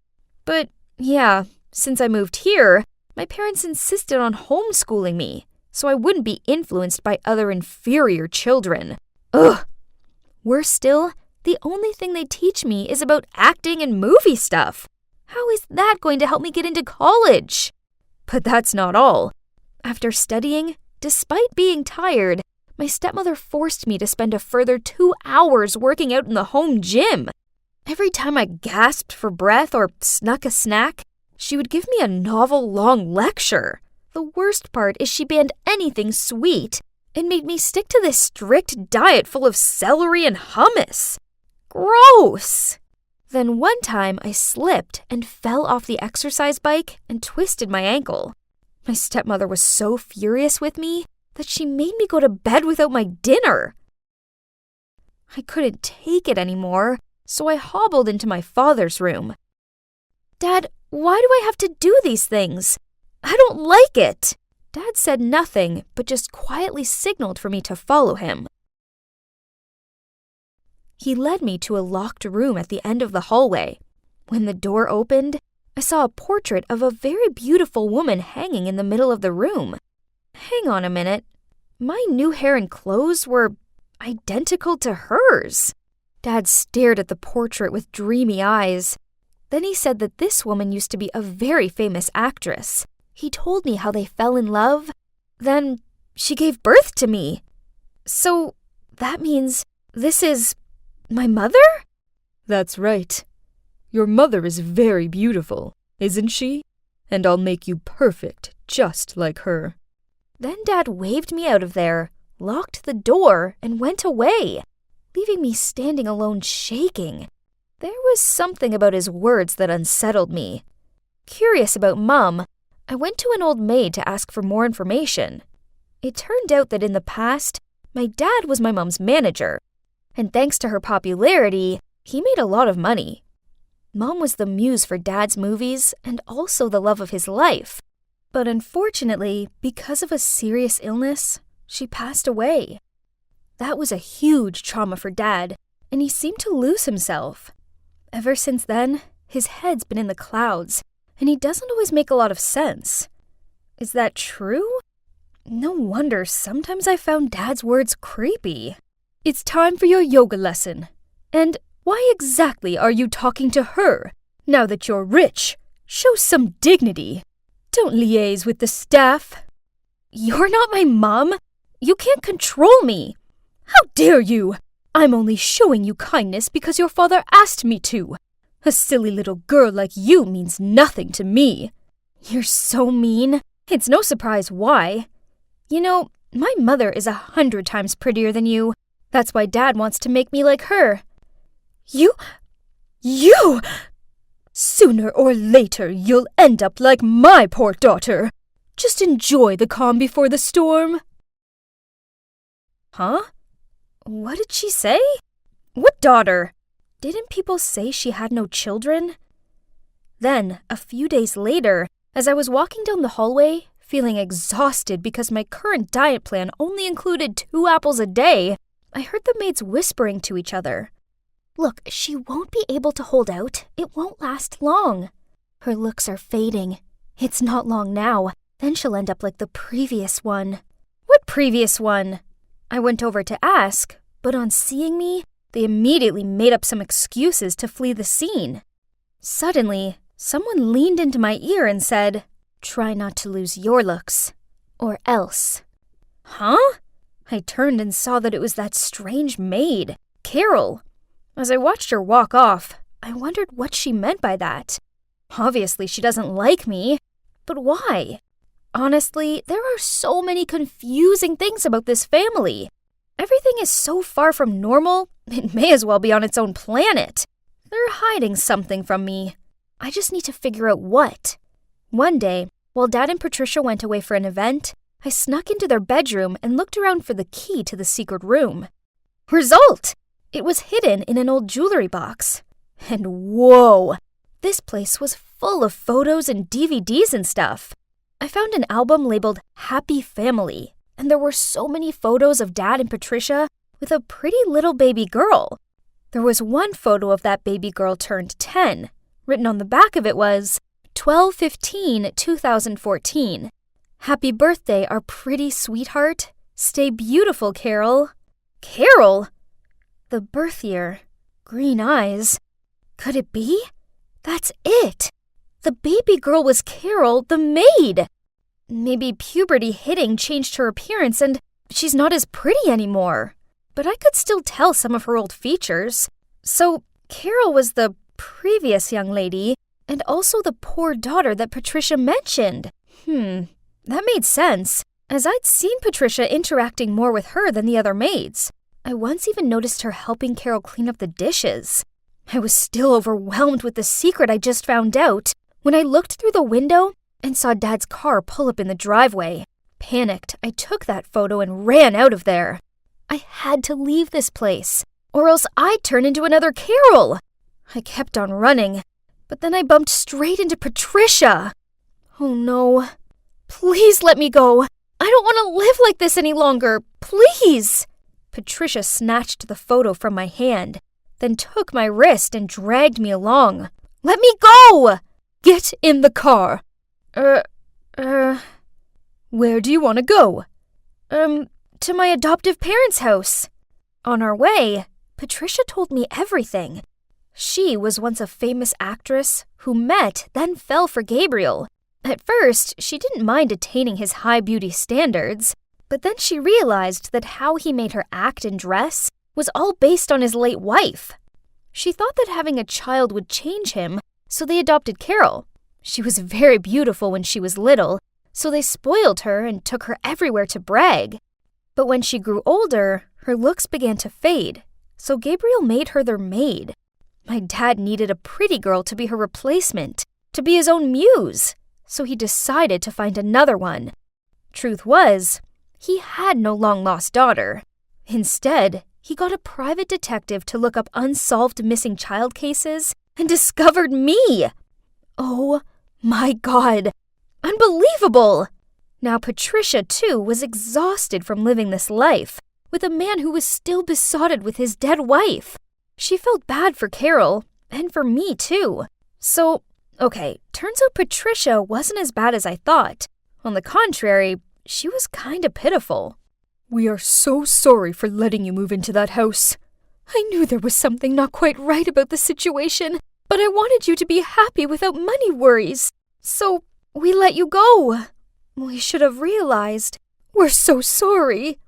But yeah, since I moved here, my parents insisted on homeschooling me, so I wouldn't be influenced by other inferior children. Ugh! Worse still, the only thing they teach me is about acting and movie stuff. How is that going to help me get into college? But that's not all. After studying, despite being tired, my stepmother forced me to spend a further 2 hours working out in the home gym. Every time I gasped for breath or snuck a snack, she would give me a novel-long lecture. The worst part is she banned anything sweet and made me stick to this strict diet full of celery and hummus. Gross! Then one time I slipped and fell off the exercise bike and twisted my ankle. My stepmother was so furious with me that she made me go to bed without my dinner. I couldn't take it anymore, so I hobbled into my father's room. "Dad, why do I have to do these things? I don't like it." Dad said nothing, but just quietly signaled for me to follow him. He led me to a locked room at the end of the hallway. When the door opened, I saw a portrait of a very beautiful woman hanging in the middle of the room. Hang on a minute. My new hair and clothes were identical to hers. Dad stared at the portrait with dreamy eyes. Then he said that this woman used to be a very famous actress. He told me how they fell in love. Then she gave birth to me. So that means this is my mother? "That's right. Your mother is very beautiful, isn't she? And I'll make you perfect, just like her." Then Dad waved me out of there, locked the door, and went away, leaving me standing alone shaking. There was something about his words that unsettled me. Curious about Mum, I went to an old maid to ask for more information. It turned out that in the past, my dad was my mum's manager, and thanks to her popularity, he made a lot of money. Mom was the muse for Dad's movies and also the love of his life. But unfortunately, because of a serious illness, she passed away. That was a huge trauma for Dad, and he seemed to lose himself. Ever since then, his head's been in the clouds, and he doesn't always make a lot of sense. Is that true? No wonder sometimes I found Dad's words creepy. It's time for your yoga lesson. And why exactly are you talking to her? Now that you're rich, show some dignity. Don't liaise with the staff. You're not my mom. You can't control me. How dare you? I'm only showing you kindness because your father asked me to. A silly little girl like you means nothing to me. You're so mean. It's no surprise why. You know, my mother is 100 times prettier than you. That's why Dad wants to make me like her. You! Sooner or later, you'll end up like my poor daughter. Just enjoy the calm before the storm. Huh? What did she say? What daughter? Didn't people say she had no children? Then, a few days later, as I was walking down the hallway, feeling exhausted because my current diet plan only included 2 apples a day, I heard the maids whispering to each other. Look, she won't be able to hold out. It won't last long. Her looks are fading. It's not long now. Then she'll end up like the previous one. What previous one? I went over to ask, but on seeing me, they immediately made up some excuses to flee the scene. Suddenly, someone leaned into my ear and said, "Try not to lose your looks, or else." Huh? I turned and saw that it was that strange maid, Carol. As I watched her walk off, I wondered what she meant by that. Obviously, she doesn't like me, but why? Honestly, there are so many confusing things about this family. Everything is so far from normal, it may as well be on its own planet. They're hiding something from me. I just need to figure out what. One day, while Dad and Patricia went away for an event, I snuck into their bedroom and looked around for the key to the secret room. Result! It was hidden in an old jewelry box. And whoa! This place was full of photos and DVDs and stuff. I found an album labeled Happy Family, and there were so many photos of Dad and Patricia with a pretty little baby girl. There was one photo of that baby girl turned 10. Written on the back of it was 12/15/2014. Happy birthday, our pretty sweetheart. Stay beautiful, Carol. Carol? The birth year. Green eyes. Could it be? That's it. The baby girl was Carol, the maid. Maybe puberty hitting changed her appearance and she's not as pretty anymore. But I could still tell some of her old features. So Carol was the previous young lady and also the poor daughter that Patricia mentioned. That made sense, as I'd seen Patricia interacting more with her than the other maids. I once even noticed her helping Carol clean up the dishes. I was still overwhelmed with the secret I just found out when I looked through the window and saw Dad's car pull up in the driveway. Panicked, I took that photo and ran out of there. I had to leave this place, or else I'd turn into another Carol. I kept on running, but then I bumped straight into Patricia. Oh no. Please let me go. I don't want to live like this any longer. Please. Patricia snatched the photo from my hand, then took my wrist and dragged me along. Let me go! Get in the car. Where do you want to go? To my adoptive parents' house. On our way, Patricia told me everything. She was once a famous actress who met, then fell for Gabriel. At first, she didn't mind attaining his high beauty standards, but then she realized that how he made her act and dress was all based on his late wife. She thought that having a child would change him, so they adopted Carol. She was very beautiful when she was little, so they spoiled her and took her everywhere to brag. But when she grew older, her looks began to fade, so Gabriel made her their maid. My dad needed a pretty girl to be her replacement, to be his own muse, so he decided to find another one. Truth was, he had no long-lost daughter. Instead, he got a private detective to look up unsolved missing child cases and discovered me. Oh my God! Unbelievable! Now Patricia, too, was exhausted from living this life, with a man who was still besotted with his dead wife. She felt bad for Carol, and for me, too. So, okay, turns out Patricia wasn't as bad as I thought. On the contrary, she was kinda pitiful. We are so sorry for letting you move into that house. I knew there was something not quite right about the situation, but I wanted you to be happy without money worries. So, we let you go. We should have realized. We're so sorry.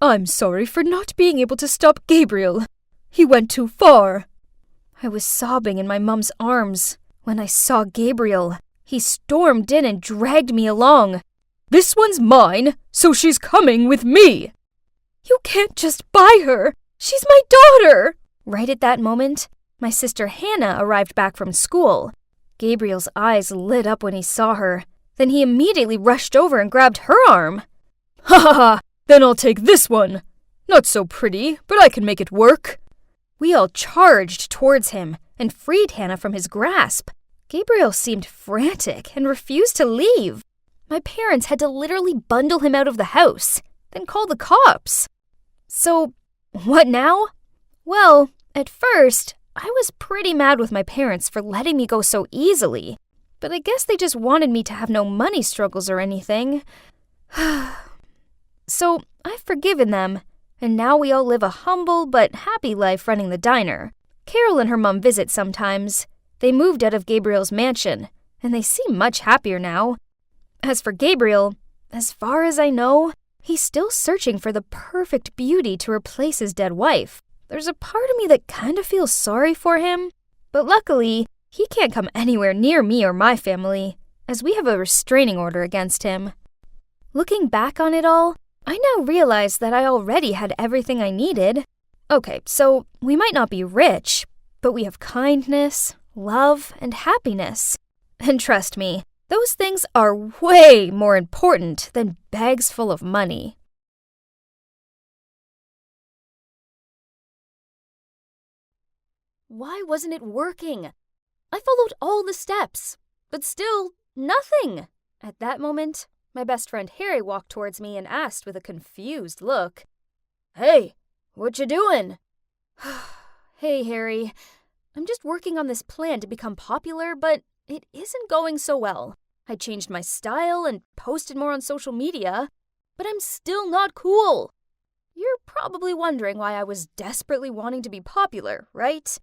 I'm sorry for not being able to stop Gabriel. He went too far. I was sobbing in my mum's arms when I saw Gabriel. He stormed in and dragged me along. This one's mine, so she's coming with me. You can't just buy her. She's my daughter. Right at that moment, my sister Hannah arrived back from school. Gabriel's eyes lit up when he saw her. Then he immediately rushed over and grabbed her arm. Ha ha ha! Then I'll take this one. Not so pretty, but I can make it work. We all charged towards him and freed Hannah from his grasp. Gabriel seemed frantic and refused to leave. My parents had to literally bundle him out of the house, then call the cops. So, what now? Well, at first, I was pretty mad with my parents for letting me go so easily, but I guess they just wanted me to have no money struggles or anything. So, I've forgiven them, and now we all live a humble but happy life running the diner. Carol and her mom visit sometimes. They moved out of Gabriel's mansion, and they seem much happier now. As for Gabriel, as far as I know, he's still searching for the perfect beauty to replace his dead wife. There's a part of me that kind of feels sorry for him, but luckily, he can't come anywhere near me or my family, as we have a restraining order against him. Looking back on it all, I now realize that I already had everything I needed. Okay, so we might not be rich, but we have kindness, love, and happiness. And trust me, those things are way more important than bags full of money. Why wasn't it working? I followed all the steps, but still, nothing. At that moment, my best friend Harry walked towards me and asked with a confused look, "Hey, what you doing?" Hey, Harry. I'm just working on this plan to become popular, but it isn't going so well. I changed my style and posted more on social media, but I'm still not cool. You're probably wondering why I was desperately wanting to be popular, right?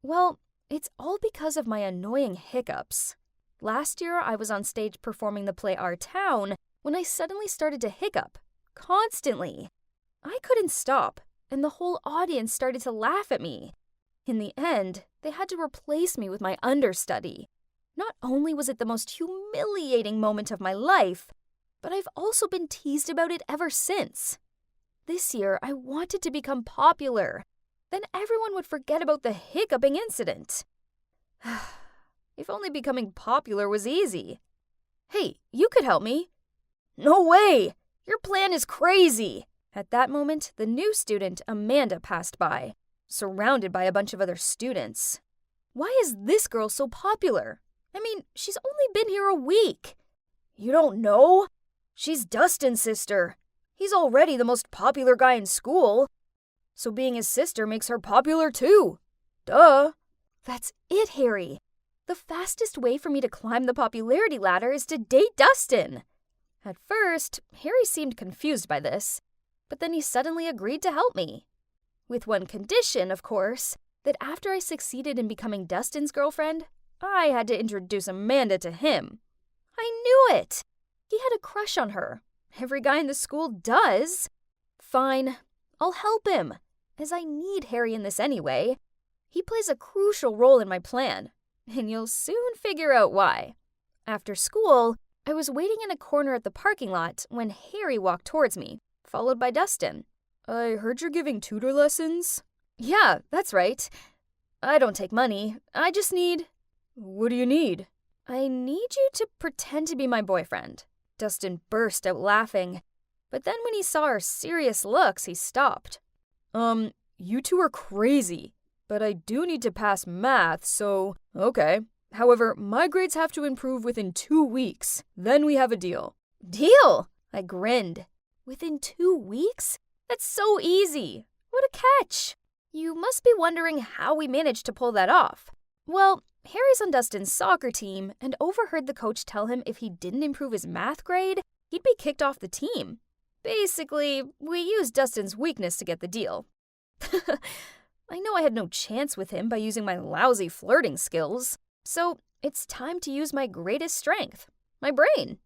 Well, it's all because of my annoying hiccups. Last year, I was on stage performing the play Our Town when I suddenly started to hiccup, constantly. I couldn't stop, and the whole audience started to laugh at me. In the end, they had to replace me with my understudy. Not only was it the most humiliating moment of my life, but I've also been teased about it ever since. This year, I wanted to become popular. Then everyone would forget about the hiccuping incident. If only becoming popular was easy. Hey, you could help me. No way! Your plan is crazy! At that moment, the new student, Amanda, passed by, surrounded by a bunch of other students. Why is this girl so popular? I mean, she's only been here a week. You don't know? She's Dustin's sister. He's already the most popular guy in school. So being his sister makes her popular too. Duh. That's it, Harry. The fastest way for me to climb the popularity ladder is to date Dustin. At first, Harry seemed confused by this, but then he suddenly agreed to help me. With one condition, of course, that after I succeeded in becoming Dustin's girlfriend, I had to introduce Amanda to him. I knew it! He had a crush on her. Every guy in the school does. Fine, I'll help him, as I need Harry in this anyway. He plays a crucial role in my plan, and you'll soon figure out why. After school, I was waiting in a corner at the parking lot when Harry walked towards me, followed by Dustin. I heard you're giving tutor lessons. Yeah, that's right. I don't take money. I just need... What do you need? I need you to pretend to be my boyfriend. Dustin burst out laughing, but then when he saw our serious looks, he stopped. You two are crazy, but I do need to pass math, so... Okay. However, my grades have to improve within 2 weeks. Then we have a deal. Deal! I grinned. Within 2 weeks? That's so easy. What a catch. You must be wondering how we managed to pull that off. Well, Harry's on Dustin's soccer team and overheard the coach tell him if he didn't improve his math grade, he'd be kicked off the team. Basically, we used Dustin's weakness to get the deal. I know I had no chance with him by using my lousy flirting skills. So it's time to use my greatest strength, my brain.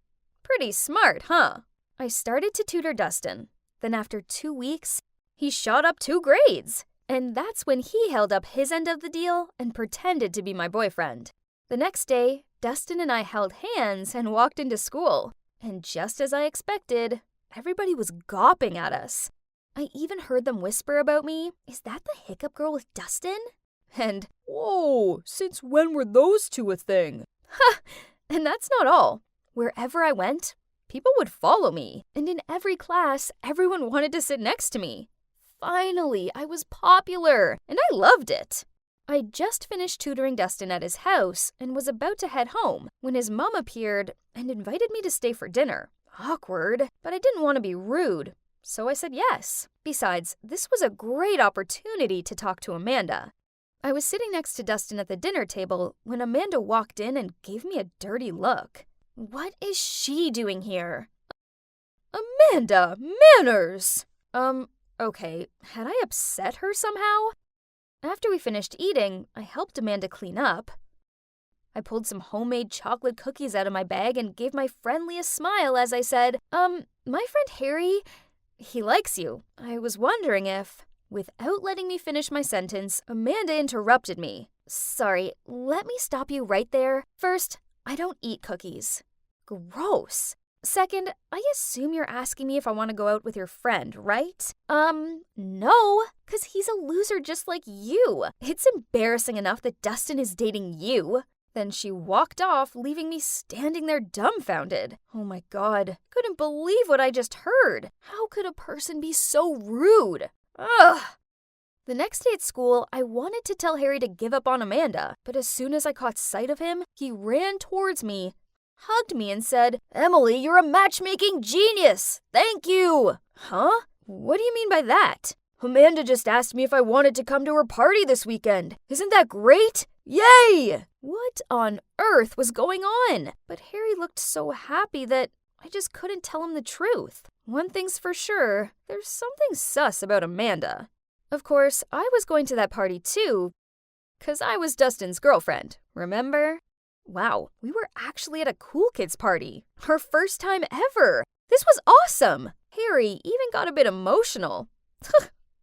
Pretty smart, huh? I started to tutor Dustin. Then after 2 weeks, he shot up 2 grades. And that's when he held up his end of the deal and pretended to be my boyfriend. The next day, Dustin and I held hands and walked into school. And just as I expected, everybody was gawping at us. I even heard them whisper about me, "Is that the hiccup girl with Dustin?" And, "Whoa, since when were those two a thing?" Ha! And that's not all. Wherever I went, people would follow me. And in every class, everyone wanted to sit next to me. Finally, I was popular, and I loved it. I just finished tutoring Dustin at his house and was about to head home when his mom appeared and invited me to stay for dinner. Awkward, but I didn't want to be rude, so I said yes. Besides, this was a great opportunity to talk to Amanda. I was sitting next to Dustin at the dinner table when Amanda walked in and gave me a dirty look. What is she doing here? Amanda, manners! Okay, had I upset her somehow? After we finished eating, I helped Amanda clean up. I pulled some homemade chocolate cookies out of my bag and gave my friendliest smile as I said, my friend Harry, he likes you. I was wondering if... Without letting me finish my sentence, Amanda interrupted me. Sorry, let me stop you right there. First, I don't eat cookies. Gross. Second, I assume you're asking me if I want to go out with your friend, right? No, because he's a loser just like you. It's embarrassing enough that Dustin is dating you. Then she walked off, leaving me standing there dumbfounded. Oh my God, couldn't believe what I just heard. How could a person be so rude? Ugh. The next day at school, I wanted to tell Harry to give up on Amanda, but as soon as I caught sight of him, he ran towards me, hugged me, and said, "Emily, you're a matchmaking genius! Thank you!" Huh? What do you mean by that? Amanda just asked me if I wanted to come to her party this weekend. Isn't that great? Yay! What on earth was going on? But Harry looked so happy that I just couldn't tell him the truth. One thing's for sure, there's something sus about Amanda. Of course, I was going to that party too, 'cause I was Dustin's girlfriend, remember? Wow, we were actually at a cool kids party. Our first time ever. This was awesome. Harry even got a bit emotional.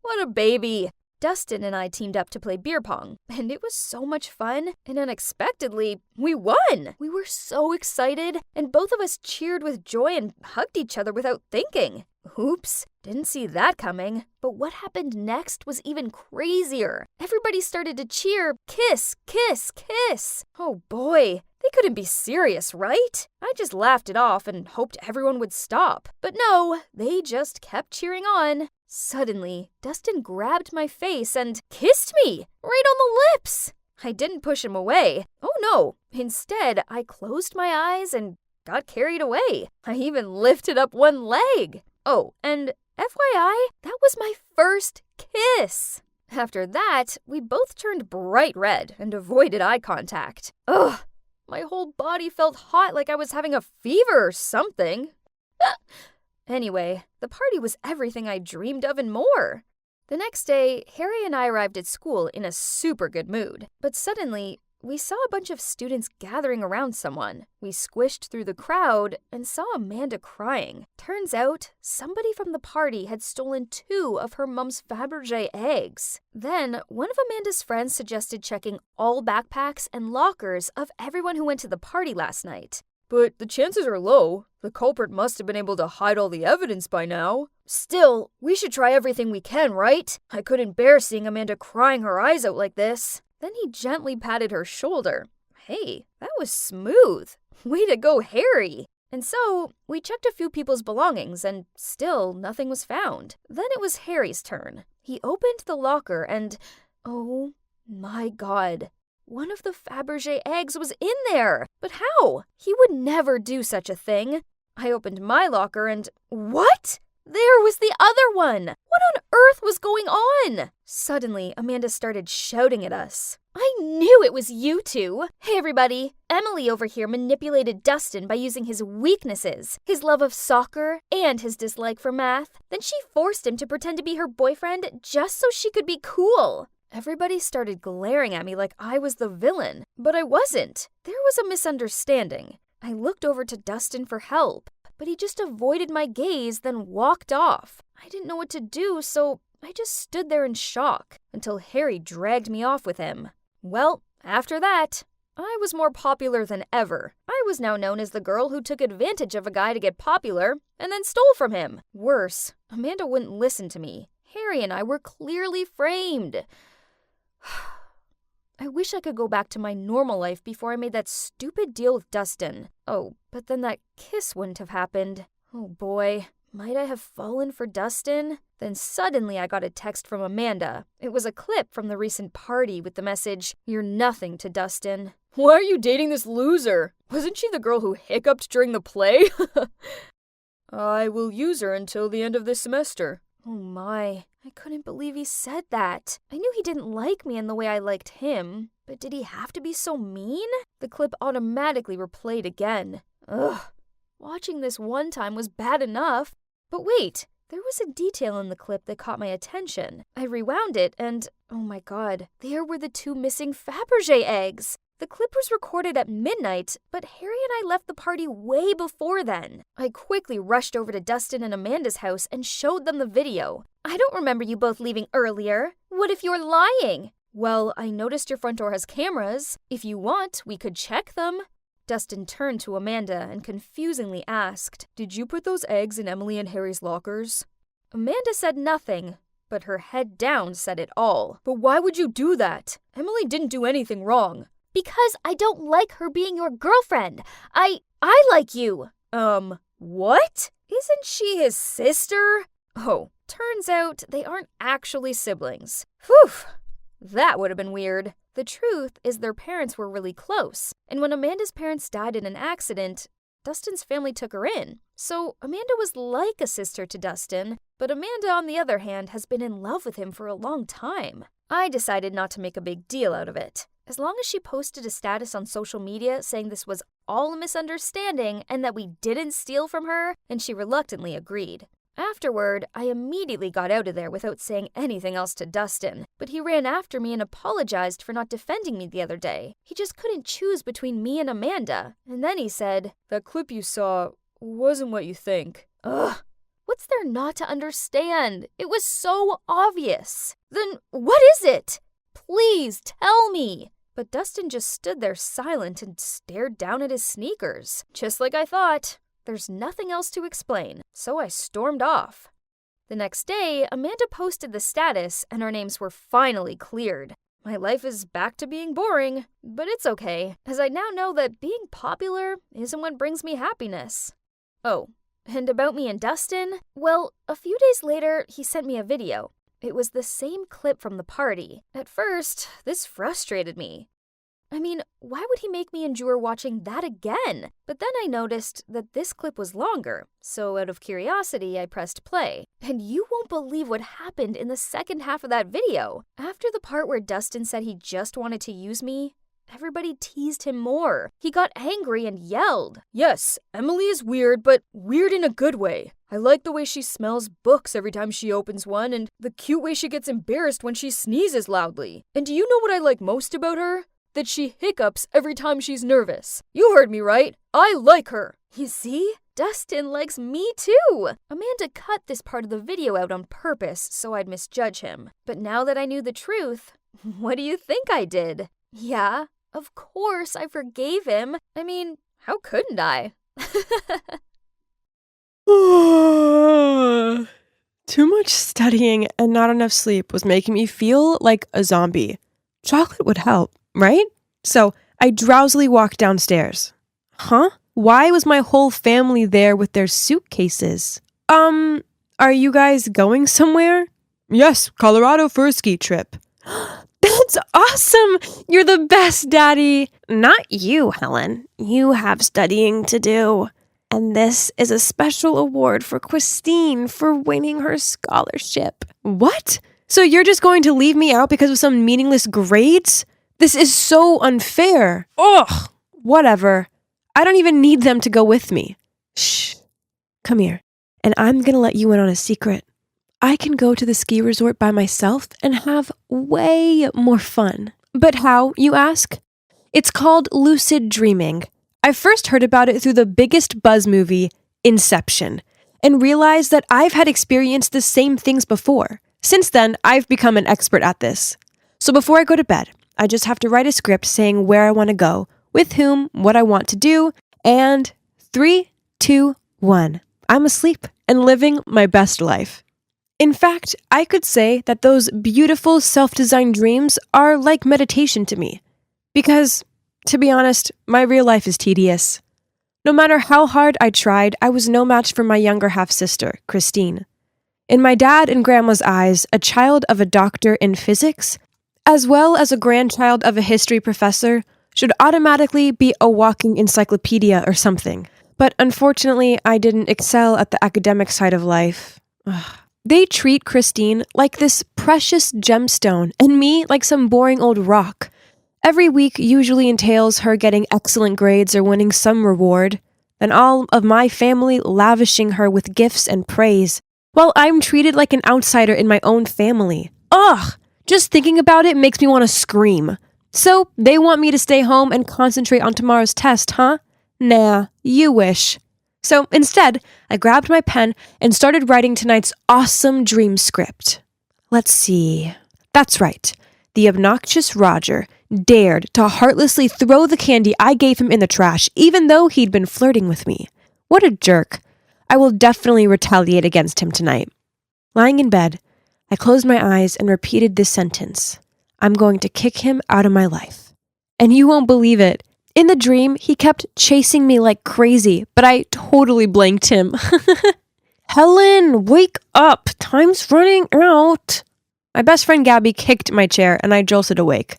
What a baby. Dustin and I teamed up to play beer pong, and it was so much fun, and unexpectedly, we won! We were so excited, and both of us cheered with joy and hugged each other without thinking. Oops, didn't see that coming. But what happened next was even crazier. Everybody started to cheer, "Kiss, kiss, kiss." Oh boy, they couldn't be serious, right? I just laughed it off and hoped everyone would stop. But no, they just kept cheering on. Suddenly, Dustin grabbed my face and kissed me right on the lips. I didn't push him away. Oh no, instead, I closed my eyes and got carried away. I even lifted up one leg. Oh, and FYI, that was my first kiss. After that, we both turned bright red and avoided eye contact. Ugh, my whole body felt hot like I was having a fever or something. Anyway, the party was everything I dreamed of and more. The next day, Harry and I arrived at school in a super good mood. But suddenly, we saw a bunch of students gathering around someone. We squished through the crowd and saw Amanda crying. Turns out, somebody from the party had stolen 2 of her mom's Fabergé eggs. Then, one of Amanda's friends suggested checking all backpacks and lockers of everyone who went to the party last night. But the chances are low. The culprit must have been able to hide all the evidence by now. Still, we should try everything we can, right? I couldn't bear seeing Amanda crying her eyes out like this. Then he gently patted her shoulder. Hey, that was smooth. Way to go, Harry. And so, we checked a few people's belongings, and still nothing was found. Then it was Harry's turn. He opened the locker and, oh my God, one of the Fabergé eggs was in there. But how? He would never do such a thing. I opened my locker and, what? There was the other one! What on earth was going on? Suddenly, Amanda started shouting at us. I knew it was you two! Hey everybody, Emily over here manipulated Dustin by using his weaknesses, his love of soccer and his dislike for math. Then she forced him to pretend to be her boyfriend just so she could be cool. Everybody started glaring at me like I was the villain, but I wasn't. There was a misunderstanding. I looked over to Dustin for help, but he just avoided my gaze, then walked off. I didn't know what to do, so I just stood there in shock until Harry dragged me off with him. Well, after that, I was more popular than ever. I was now known as the girl who took advantage of a guy to get popular and then stole from him. Worse, Amanda wouldn't listen to me. Harry and I were clearly framed. I wish I could go back to my normal life before I made that stupid deal with Dustin. Oh, but then that kiss wouldn't have happened. Oh boy, might I have fallen for Dustin? Then suddenly I got a text from Amanda. It was a clip from the recent party with the message, "You're nothing to Dustin." Why are you dating this loser? Wasn't she the girl who hiccuped during the play? I will use her until the end of this semester. Oh my, I couldn't believe he said that. I knew he didn't like me in the way I liked him, but did he have to be so mean? The clip automatically replayed again. Ugh, watching this one time was bad enough. But wait, there was a detail in the clip that caught my attention. I rewound it and, oh my God, there were the two missing Fabergé eggs. The clip was recorded at midnight, but Harry and I left the party way before then. I quickly rushed over to Dustin and Amanda's house and showed them the video. I don't remember you both leaving earlier. What if you're lying? Well, I noticed your front door has cameras. If you want, we could check them. Dustin turned to Amanda and confusingly asked, Did you put those eggs in Emily and Harry's lockers? Amanda said nothing, but her head down said it all. But why would you do that? Emily didn't do anything wrong. Because I don't like her being your girlfriend. I like you. What? Isn't she his sister? Oh, turns out they aren't actually siblings. Whew, that would have been weird. The truth is their parents were really close, and when Amanda's parents died in an accident, Dustin's family took her in. So Amanda was like a sister to Dustin, but Amanda, on the other hand, has been in love with him for a long time. I decided not to make a big deal out of it. As long as she posted a status on social media saying this was all a misunderstanding and that we didn't steal from her, and she reluctantly agreed. Afterward, I immediately got out of there without saying anything else to Dustin, but he ran after me and apologized for not defending me the other day. He just couldn't choose between me and Amanda. And then he said, That clip you saw wasn't what you think. Ugh. What's there not to understand? It was so obvious. Then what is it? Please tell me. But Dustin just stood there silent and stared down at his sneakers. Just like I thought. There's nothing else to explain, so I stormed off. The next day, Amanda posted the status and our names were finally cleared. My life is back to being boring, but it's okay, as I now know that being popular isn't what brings me happiness. Oh, and about me and Dustin? Well, a few days later, he sent me a video. It was the same clip from the party. At first, this frustrated me. I mean, why would he make me endure watching that again? But then I noticed that this clip was longer, so out of curiosity, I pressed play. And you won't believe what happened in the second half of that video. After the part where Dustin said he just wanted to use me, everybody teased him more. He got angry and yelled. Yes, Emily is weird, but weird in a good way. I like the way she smells books every time she opens one, and the cute way she gets embarrassed when she sneezes loudly. And do you know what I like most about her? That she hiccups every time she's nervous. You heard me right. I like her. You see? Dustin likes me too. Amanda cut this part of the video out on purpose so I'd misjudge him. But now that I knew the truth, what do you think I did? Yeah, of course I forgave him. I mean, How couldn't I? Too much studying and not enough sleep was making me feel like a zombie. Chocolate would help, right? So I drowsily walked downstairs. Huh? Why was my whole family there with their suitcases? Are you guys going somewhere? Yes, Colorado for a ski trip. That's awesome! You're the best, Daddy! Not you, Helen. You have studying to do. And this is a special award for Christine for winning her scholarship. What? So you're just going to leave me out because of some meaningless grades? This is so unfair. Ugh! Whatever. I don't even need them to go with me. Shh. Come here. And I'm gonna let you in on a secret. I can go to the ski resort by myself and have way more fun. But how, you ask? It's called lucid dreaming. I first heard about it through the biggest buzz movie, Inception, and realized that I've had experienced the same things before. Since then, I've become an expert at this. So before I go to bed, I just have to write a script saying where I want to go, with whom, what I want to do, and 3, 2, 1. I'm asleep and living my best life. In fact, I could say that those beautiful self-designed dreams are like meditation to me. Because, to be honest, my real life is tedious. No matter how hard I tried, I was no match for my younger half-sister, Christine. In my dad and grandma's eyes, a child of a doctor in physics, as well as a grandchild of a history professor, should automatically be a walking encyclopedia or something. But unfortunately, I didn't excel at the academic side of life. Ugh. They treat Christine like this precious gemstone and me like some boring old rock. Every week usually entails her getting excellent grades or winning some reward, then all of my family lavishing her with gifts and praise, while I'm treated like an outsider in my own family. Ugh! Just thinking about it makes me want to scream. So, they want me to stay home and concentrate on tomorrow's test, huh? Nah, you wish. So instead, I grabbed my pen and started writing tonight's awesome dream script. Let's see. That's right. The obnoxious Roger dared to heartlessly throw the candy I gave him in the trash, even though he'd been flirting with me. What a jerk. I will definitely retaliate against him tonight. Lying in bed, I closed my eyes and repeated this sentence. I'm going to kick him out of my life. And you won't believe it. In the dream, he kept chasing me like crazy, but I totally blanked him. Helen, wake up! Time's running out! My best friend Gabby kicked my chair and I jolted awake.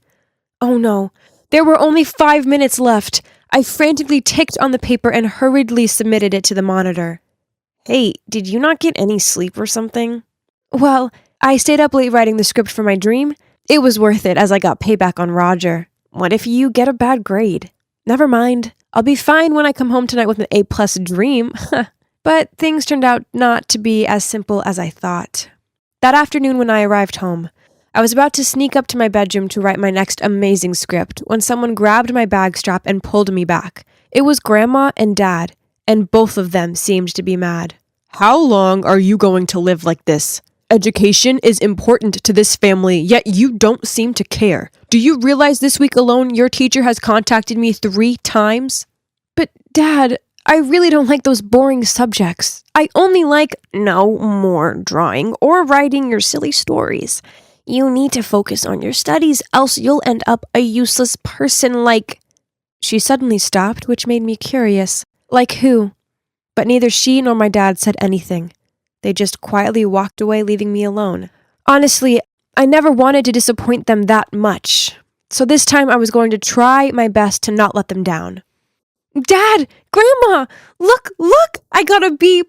Oh no, there were only 5 minutes left. I frantically ticked on the paper and hurriedly submitted it to the monitor. Hey, did you not get any sleep or something? Well, I stayed up late writing the script for my dream. It was worth it as I got payback on Roger. What if you get a bad grade? Never mind. I'll be fine when I come home tonight with an A+ dream. But things turned out not to be as simple as I thought. That afternoon when I arrived home, I was about to sneak up to my bedroom to write my next amazing script when someone grabbed my bag strap and pulled me back. It was Grandma and Dad, and both of them seemed to be mad. How long are you going to live like this? Education is important to this family, yet you don't seem to care. Do you realize this week alone your teacher has contacted me 3 times? But Dad, I really don't like those boring subjects. I only like no more drawing or writing your silly stories. You need to focus on your studies, else you'll end up a useless person like... She suddenly stopped, which made me curious. Like who? But neither she nor my dad said anything. They just quietly walked away, leaving me alone. Honestly, I never wanted to disappoint them that much. So this time I was going to try my best to not let them down. Dad! Grandma! Look! I got a B+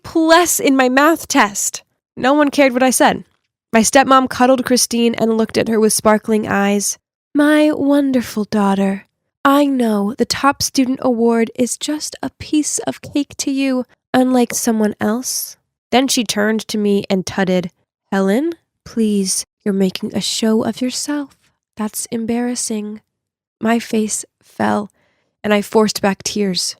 in my math test! No one cared what I said. My stepmom cuddled Christine and looked at her with sparkling eyes. My wonderful daughter. I know the top student award is just a piece of cake to you, unlike someone else. Then she turned to me and tutted, Helen, please, you're making a show of yourself. That's embarrassing. My face fell, and I forced back tears.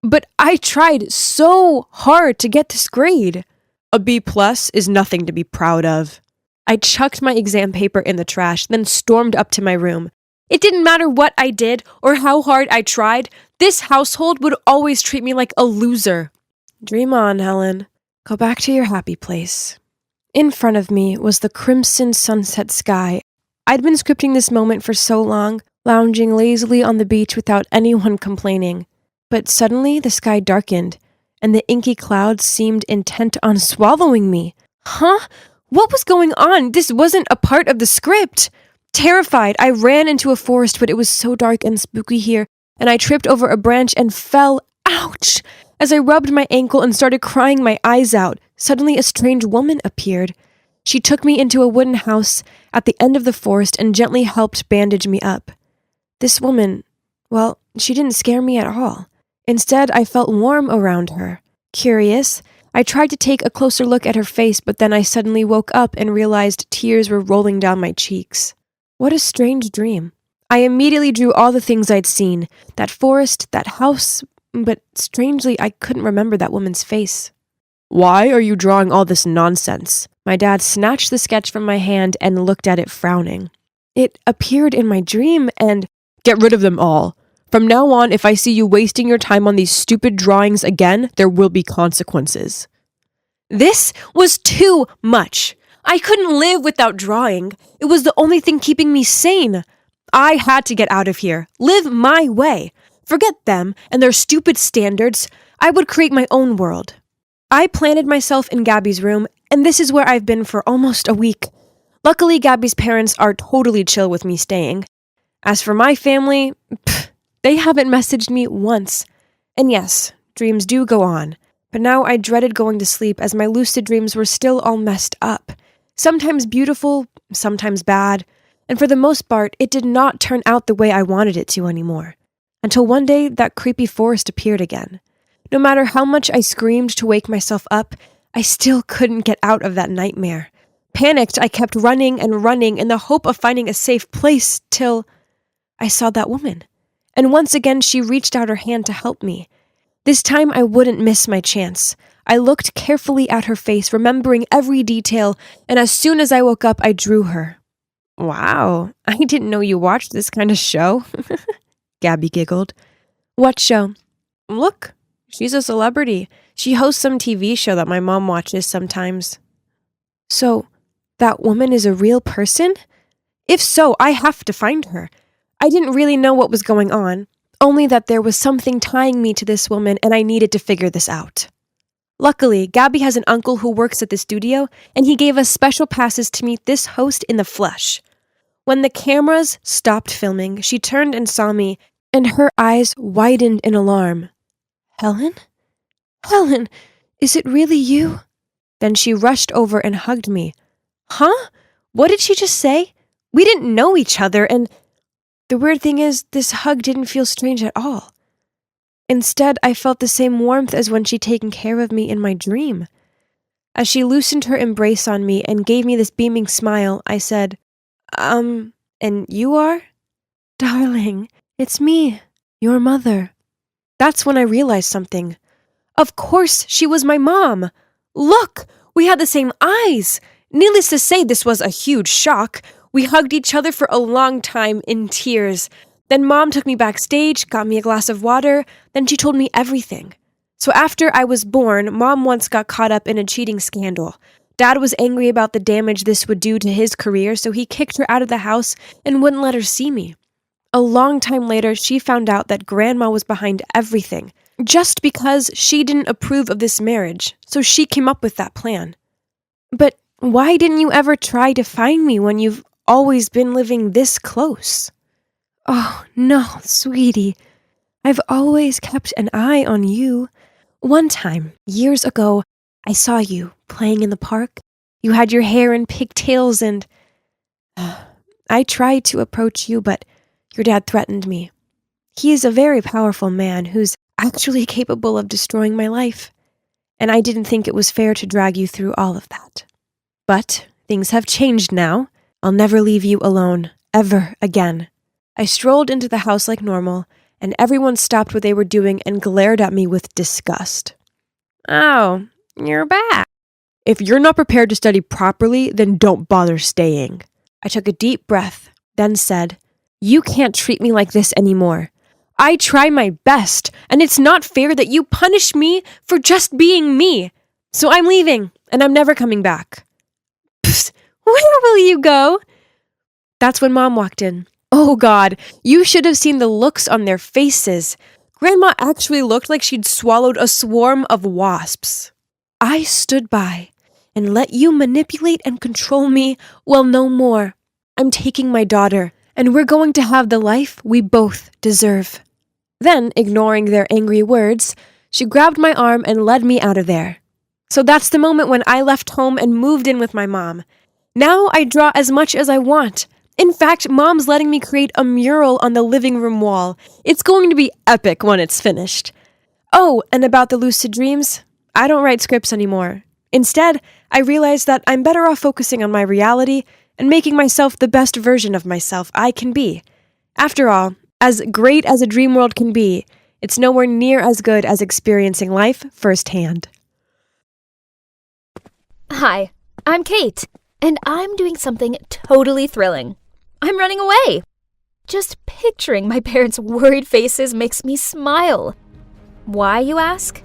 But I tried so hard to get this grade. A B+ is nothing to be proud of. I chucked my exam paper in the trash, then stormed up to my room. It didn't matter what I did or how hard I tried. This household would always treat me like a loser. Dream on, Helen. Go back to your happy place. In front of me was the crimson sunset sky. I'd been scripting this moment for so long, lounging lazily on the beach without anyone complaining. But suddenly the sky darkened, and the inky clouds seemed intent on swallowing me. Huh? What was going on? This wasn't a part of the script. Terrified, I ran into a forest, but it was so dark and spooky here, and I tripped over a branch and fell. Ouch! As I rubbed my ankle and started crying my eyes out, suddenly a strange woman appeared. She took me into a wooden house at the end of the forest and gently helped bandage me up. This woman, well, she didn't scare me at all. Instead, I felt warm around her. Curious, I tried to take a closer look at her face, but then I suddenly woke up and realized tears were rolling down my cheeks. What a strange dream. I immediately drew all the things I'd seen, that forest, that house, but strangely, I couldn't remember that woman's face. Why are you drawing all this nonsense? My dad snatched the sketch from my hand and looked at it frowning. It appeared in my dream and... Get rid of them all. From now on, if I see you wasting your time on these stupid drawings again, there will be consequences. This was too much. I couldn't live without drawing. It was the only thing keeping me sane. I had to get out of here, live my way. Forget them and their stupid standards. I would create my own world. I planted myself in Gabby's room, and this is where I've been for almost a week. Luckily, Gabby's parents are totally chill with me staying. As for my family, they haven't messaged me once. And yes, dreams do go on, but now I dreaded going to sleep as my lucid dreams were still all messed up. Sometimes beautiful, sometimes bad, and for the most part, it did not turn out the way I wanted it to anymore. Until one day, that creepy forest appeared again. No matter how much I screamed to wake myself up, I still couldn't get out of that nightmare. Panicked, I kept running and running in the hope of finding a safe place till I saw that woman. And once again, she reached out her hand to help me. This time, I wouldn't miss my chance. I looked carefully at her face, remembering every detail, and as soon as I woke up, I drew her. Wow, I didn't know you watched this kind of show. Gabby giggled. What show? Look, she's a celebrity. She hosts some TV show that my mom watches sometimes. So, that woman is a real person? If so, I have to find her. I didn't really know what was going on, only that there was something tying me to this woman and I needed to figure this out. Luckily, Gabby has an uncle who works at the studio, and he gave us special passes to meet this host in the flesh. When the cameras stopped filming, she turned and saw me, and her eyes widened in alarm. Helen? Helen, is it really you? Then she rushed over and hugged me. Huh? What did she just say? We didn't know each other, and the weird thing is, this hug didn't feel strange at all. Instead, I felt the same warmth as when she'd taken care of me in my dream. As she loosened her embrace on me and gave me this beaming smile, I said, and you are? Darling, it's me, your mother. That's when I realized something. Of course, she was my mom. Look, we had the same eyes. Needless to say, this was a huge shock. We hugged each other for a long time in tears. Then Mom took me backstage, got me a glass of water, then she told me everything. So after I was born, Mom once got caught up in a cheating scandal. Dad was angry about the damage this would do to his career, so he kicked her out of the house and wouldn't let her see me. A long time later, she found out that Grandma was behind everything, just because she didn't approve of this marriage, so she came up with that plan. But why didn't you ever try to find me when you've always been living this close? Oh, no, sweetie. I've always kept an eye on you. One time, years ago, I saw you playing in the park. You had your hair in pigtails and... I tried to approach you, but your dad threatened me. He is a very powerful man who's actually capable of destroying my life. And I didn't think it was fair to drag you through all of that. But things have changed now. I'll never leave you alone, ever again. I strolled into the house like normal, and everyone stopped what they were doing and glared at me with disgust. Oh, you're back. If you're not prepared to study properly, then don't bother staying. I took a deep breath, then said, You can't treat me like this anymore. I try my best, and it's not fair that you punish me for just being me. So I'm leaving, and I'm never coming back. Psst, where will you go? That's when Mom walked in. Oh God, you should have seen the looks on their faces. Grandma actually looked like she'd swallowed a swarm of wasps. I stood by and let you manipulate and control me. Well, no more. I'm taking my daughter, and we're going to have the life we both deserve. Then, ignoring their angry words, she grabbed my arm and led me out of there. So that's the moment when I left home and moved in with my mom. Now I draw as much as I want. In fact, Mom's letting me create a mural on the living room wall. It's going to be epic when it's finished. Oh, and about the lucid dreams, I don't write scripts anymore. Instead, I realized that I'm better off focusing on my reality and making myself the best version of myself I can be. After all, as great as a dream world can be, it's nowhere near as good as experiencing life firsthand. Hi, I'm Kate, and I'm doing something totally thrilling. I'm running away. Just picturing my parents' worried faces makes me smile. Why, you ask?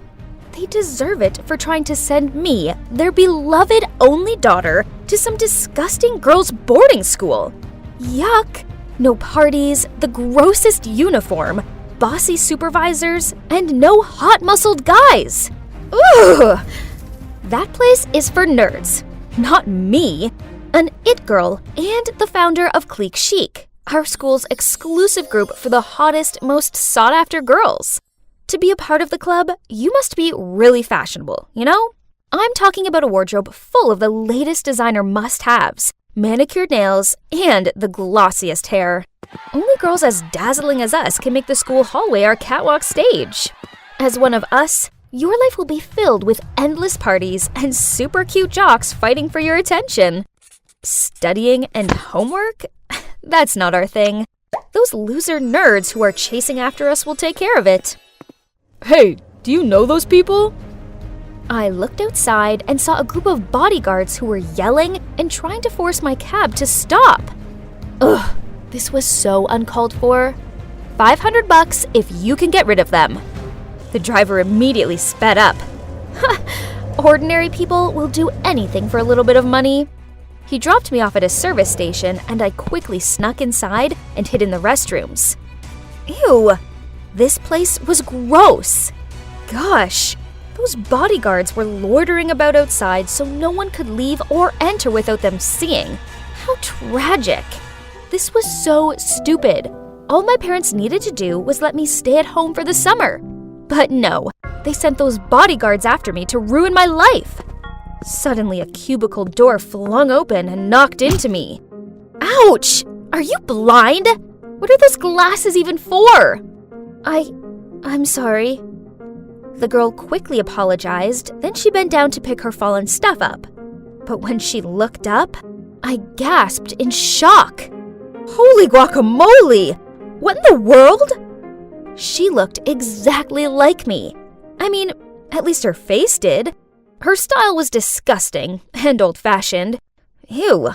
They deserve it for trying to send me, their beloved only daughter, to some disgusting girls' boarding school. Yuck! No parties, the grossest uniform, bossy supervisors, and no hot-muscled guys. Ugh! That place is for nerds, not me. An it girl and the founder of Clique Chic, our school's exclusive group for the hottest, most sought-after girls. To be a part of the club, you must be really fashionable, you know? I'm talking about a wardrobe full of the latest designer must-haves, manicured nails, and the glossiest hair. Only girls as dazzling as us can make the school hallway our catwalk stage. As one of us, your life will be filled with endless parties and super cute jocks fighting for your attention. Studying and homework? That's not our thing. Those loser nerds who are chasing after us will take care of it. Hey, do you know those people? I looked outside and saw a group of bodyguards who were yelling and trying to force my cab to stop. Ugh, this was so uncalled for. $500 if you can get rid of them. The driver immediately sped up. Ordinary people will do anything for a little bit of money. He dropped me off at a service station, and I quickly snuck inside and hid in the restrooms. Ew! This place was gross. Gosh, those bodyguards were loitering about outside so no one could leave or enter without them seeing. How tragic. This was so stupid. All my parents needed to do was let me stay at home for the summer. But no, they sent those bodyguards after me to ruin my life. Suddenly, a cubicle door flung open and knocked into me. Ouch! Are you blind? What are those glasses even for? I'm sorry. The girl quickly apologized, then she bent down to pick her fallen stuff up. But when she looked up, I gasped in shock. Holy guacamole! What in the world? She looked exactly like me. I mean, at least her face did. Her style was disgusting and old-fashioned. Ew.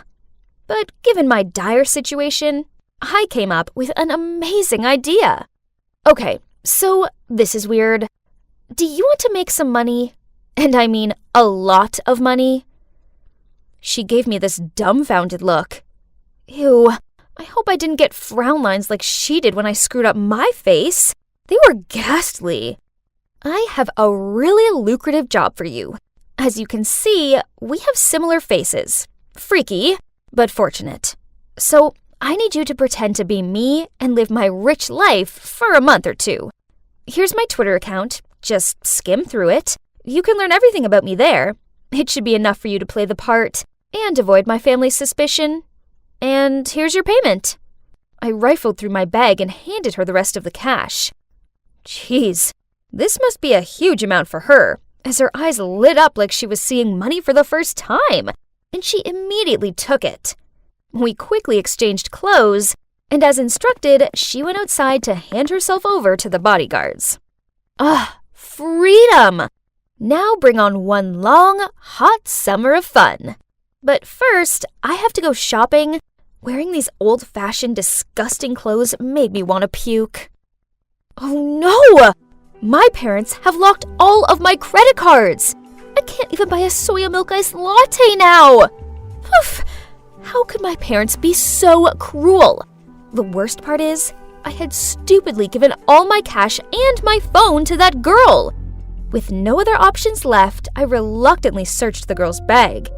But given my dire situation, I came up with an amazing idea. Okay, so this is weird. Do you want to make some money? And I mean a lot of money? She gave me this dumbfounded look. Ew, I hope I didn't get frown lines like she did when I screwed up my face. They were ghastly. I have a really lucrative job for you. As you can see, we have similar faces. Freaky, but fortunate. So I need you to pretend to be me and live my rich life for a month or two. Here's my Twitter account. Just skim through it. You can learn everything about me there. It should be enough for you to play the part and avoid my family's suspicion. And here's your payment. I rifled through my bag and handed her the rest of the cash. Jeez, this must be a huge amount for her, as her eyes lit up like she was seeing money for the first time, and she immediately took it. We quickly exchanged clothes, and as instructed, she went outside to hand herself over to the bodyguards. Freedom! Now bring on one long, hot summer of fun. But first, I have to go shopping. Wearing these old-fashioned, disgusting clothes made me want to puke. Oh no! My parents have locked all of my credit cards! I can't even buy a soya milk iced latte now! Oof! How could my parents be so cruel? The worst part is, I had stupidly given all my cash and my phone to that girl. With no other options left, I reluctantly searched the girl's bag.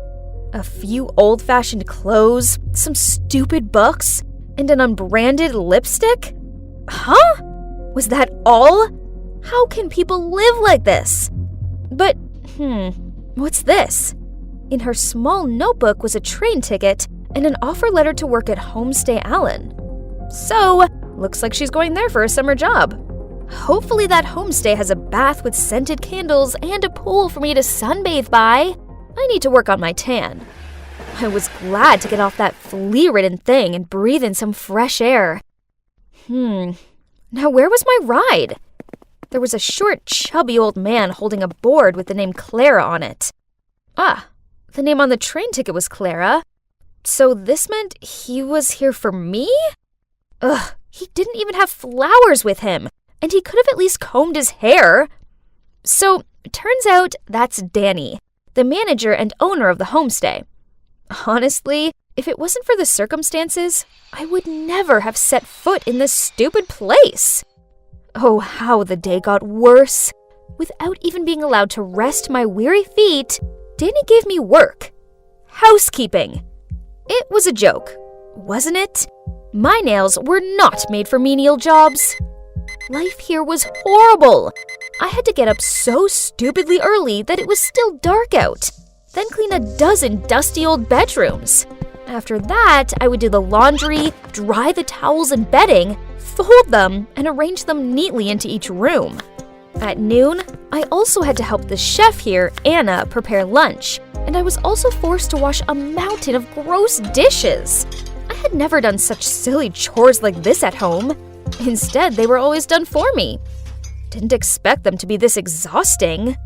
A few old-fashioned clothes, some stupid books, and an unbranded lipstick? Huh? Was that all? How can people live like this? But, what's this? In her small notebook was a train ticket and an offer letter to work at Homestay Allen. So, looks like she's going there for a summer job. Hopefully that homestay has a bath with scented candles and a pool for me to sunbathe by. I need to work on my tan. I was glad to get off that flea-ridden thing and breathe in some fresh air. Now where was my ride? There was a short, chubby old man holding a board with the name Clara on it. Ah, the name on the train ticket was Clara. So this meant he was here for me? Ugh, he didn't even have flowers with him, and he could have at least combed his hair. So, turns out that's Danny, the manager and owner of the homestay. Honestly, if it wasn't for the circumstances, I would never have set foot in this stupid place. Oh, how the day got worse. Without even being allowed to rest my weary feet, Danny gave me work. Housekeeping. It was a joke, wasn't it? My nails were not made for menial jobs. Life here was horrible. I had to get up so stupidly early that it was still dark out, then clean a dozen dusty old bedrooms. After that, I would do the laundry, dry the towels and bedding, fold them, and arrange them neatly into each room. At noon, I also had to help the chef here, Anna, prepare lunch, and I was also forced to wash a mountain of gross dishes. I had never done such silly chores like this at home. Instead, they were always done for me. Didn't expect them to be this exhausting.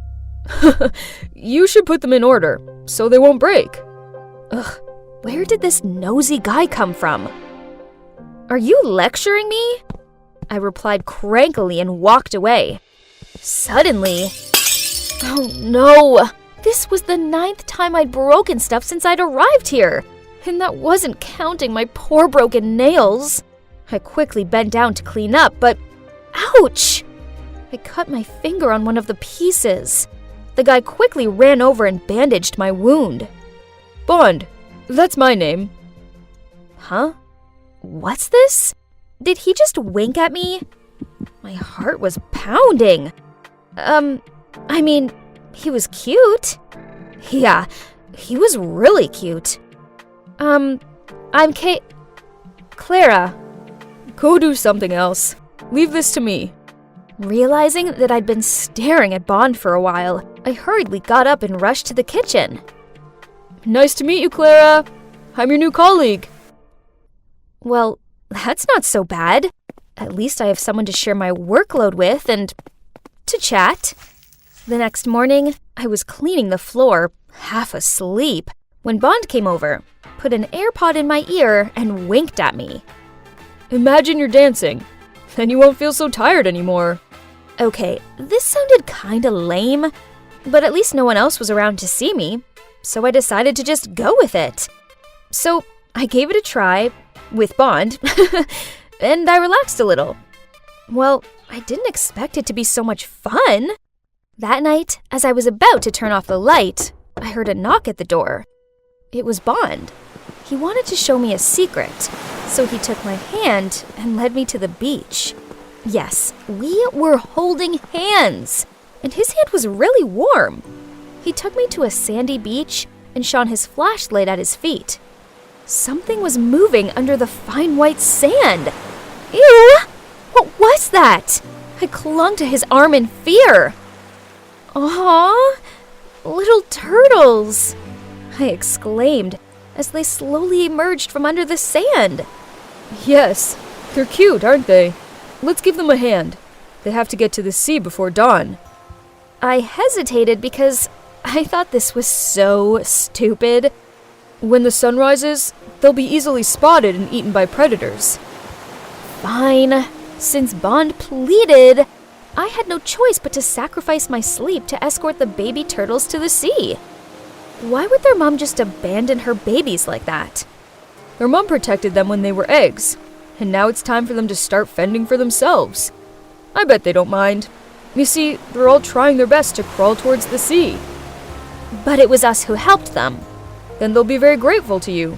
You should put them in order, so they won't break. Ugh, where did this nosy guy come from? Are you lecturing me? I replied crankily and walked away. Suddenly, oh no! This was the 9th time I'd broken stuff since I'd arrived here, and that wasn't counting my poor broken nails. I quickly bent down to clean up, but ouch! I cut my finger on one of the pieces. The guy quickly ran over and bandaged my wound. Bond, that's my name. Huh? What's this? Did he just wink at me? My heart was pounding. I mean, he was cute. Yeah, he was really cute. I'm Clara. Go do something else. Leave this to me. Realizing that I'd been staring at Bond for a while, I hurriedly got up and rushed to the kitchen. Nice to meet you, Clara. I'm your new colleague. Well, that's not so bad. At least I have someone to share my workload with and to chat. The next morning, I was cleaning the floor, half asleep, when Bond came over, put an AirPod in my ear, and winked at me. Imagine you're dancing. Then you won't feel so tired anymore. Okay, this sounded kinda lame, but at least no one else was around to see me, so I decided to just go with it. So I gave it a try, with Bond, and I relaxed a little. Well, I didn't expect it to be so much fun. That night, as I was about to turn off the light, I heard a knock at the door. It was Bond. He wanted to show me a secret, so he took my hand and led me to the beach. Yes, we were holding hands, and his hand was really warm. He took me to a sandy beach and shone his flashlight at his feet. Something was moving under the fine white sand. Ew! What was that? I clung to his arm in fear. Aw, little turtles, I exclaimed as they slowly emerged from under the sand. Yes, they're cute, aren't they? Let's give them a hand. They have to get to the sea before dawn. I hesitated because I thought this was so stupid. When the sun rises, they'll be easily spotted and eaten by predators. Fine. Since Bond pleaded, I had no choice but to sacrifice my sleep to escort the baby turtles to the sea. Why would their mom just abandon her babies like that? Their mom protected them when they were eggs, and now it's time for them to start fending for themselves. I bet they don't mind. You see, they're all trying their best to crawl towards the sea. But it was us who helped them. Then they'll be very grateful to you.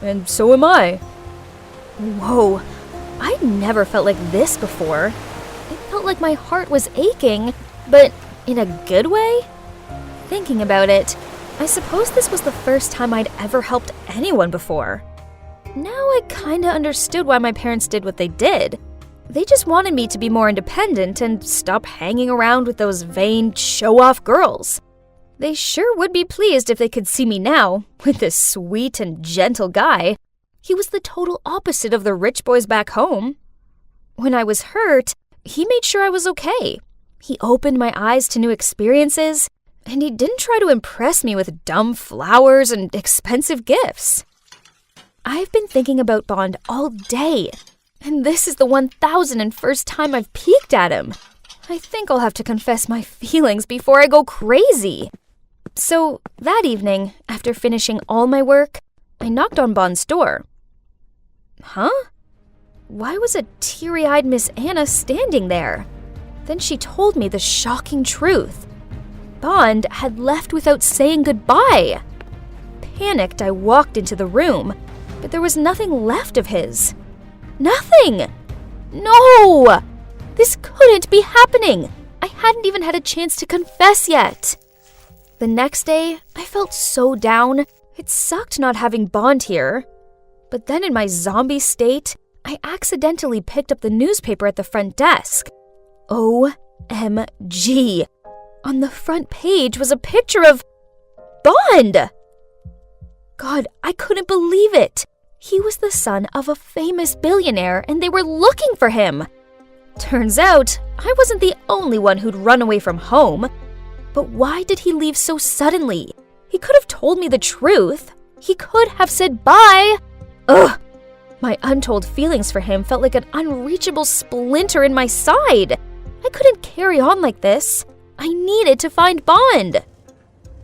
And so am I. Whoa, I never felt like this before. It felt like my heart was aching, but in a good way? Thinking about it, I suppose this was the first time I'd ever helped anyone before. Now I kinda understood why my parents did what they did. They just wanted me to be more independent and stop hanging around with those vain, show-off girls. They sure would be pleased if they could see me now, with this sweet and gentle guy. He was the total opposite of the rich boys back home. When I was hurt, he made sure I was okay. He opened my eyes to new experiences, and he didn't try to impress me with dumb flowers and expensive gifts. I've been thinking about Bond all day, and this is the 1001st time I've peeked at him. I think I'll have to confess my feelings before I go crazy. So, that evening, after finishing all my work, I knocked on Bond's door. Huh? Why was a teary-eyed Miss Anna standing there? Then she told me the shocking truth. Bond had left without saying goodbye. Panicked, I walked into the room, but there was nothing left of his. Nothing! No! This couldn't be happening! I hadn't even had a chance to confess yet. The next day, I felt so down. It sucked not having Bond here. But then in my zombie state, I accidentally picked up the newspaper at the front desk. OMG! On the front page was a picture of Bond! God, I couldn't believe it. He was the son of a famous billionaire, and they were looking for him. Turns out, I wasn't the only one who'd run away from home. But why did he leave so suddenly? He could have told me the truth. He could have said bye. Ugh! My untold feelings for him felt like an unreachable splinter in my side. I couldn't carry on like this. I needed to find Bond.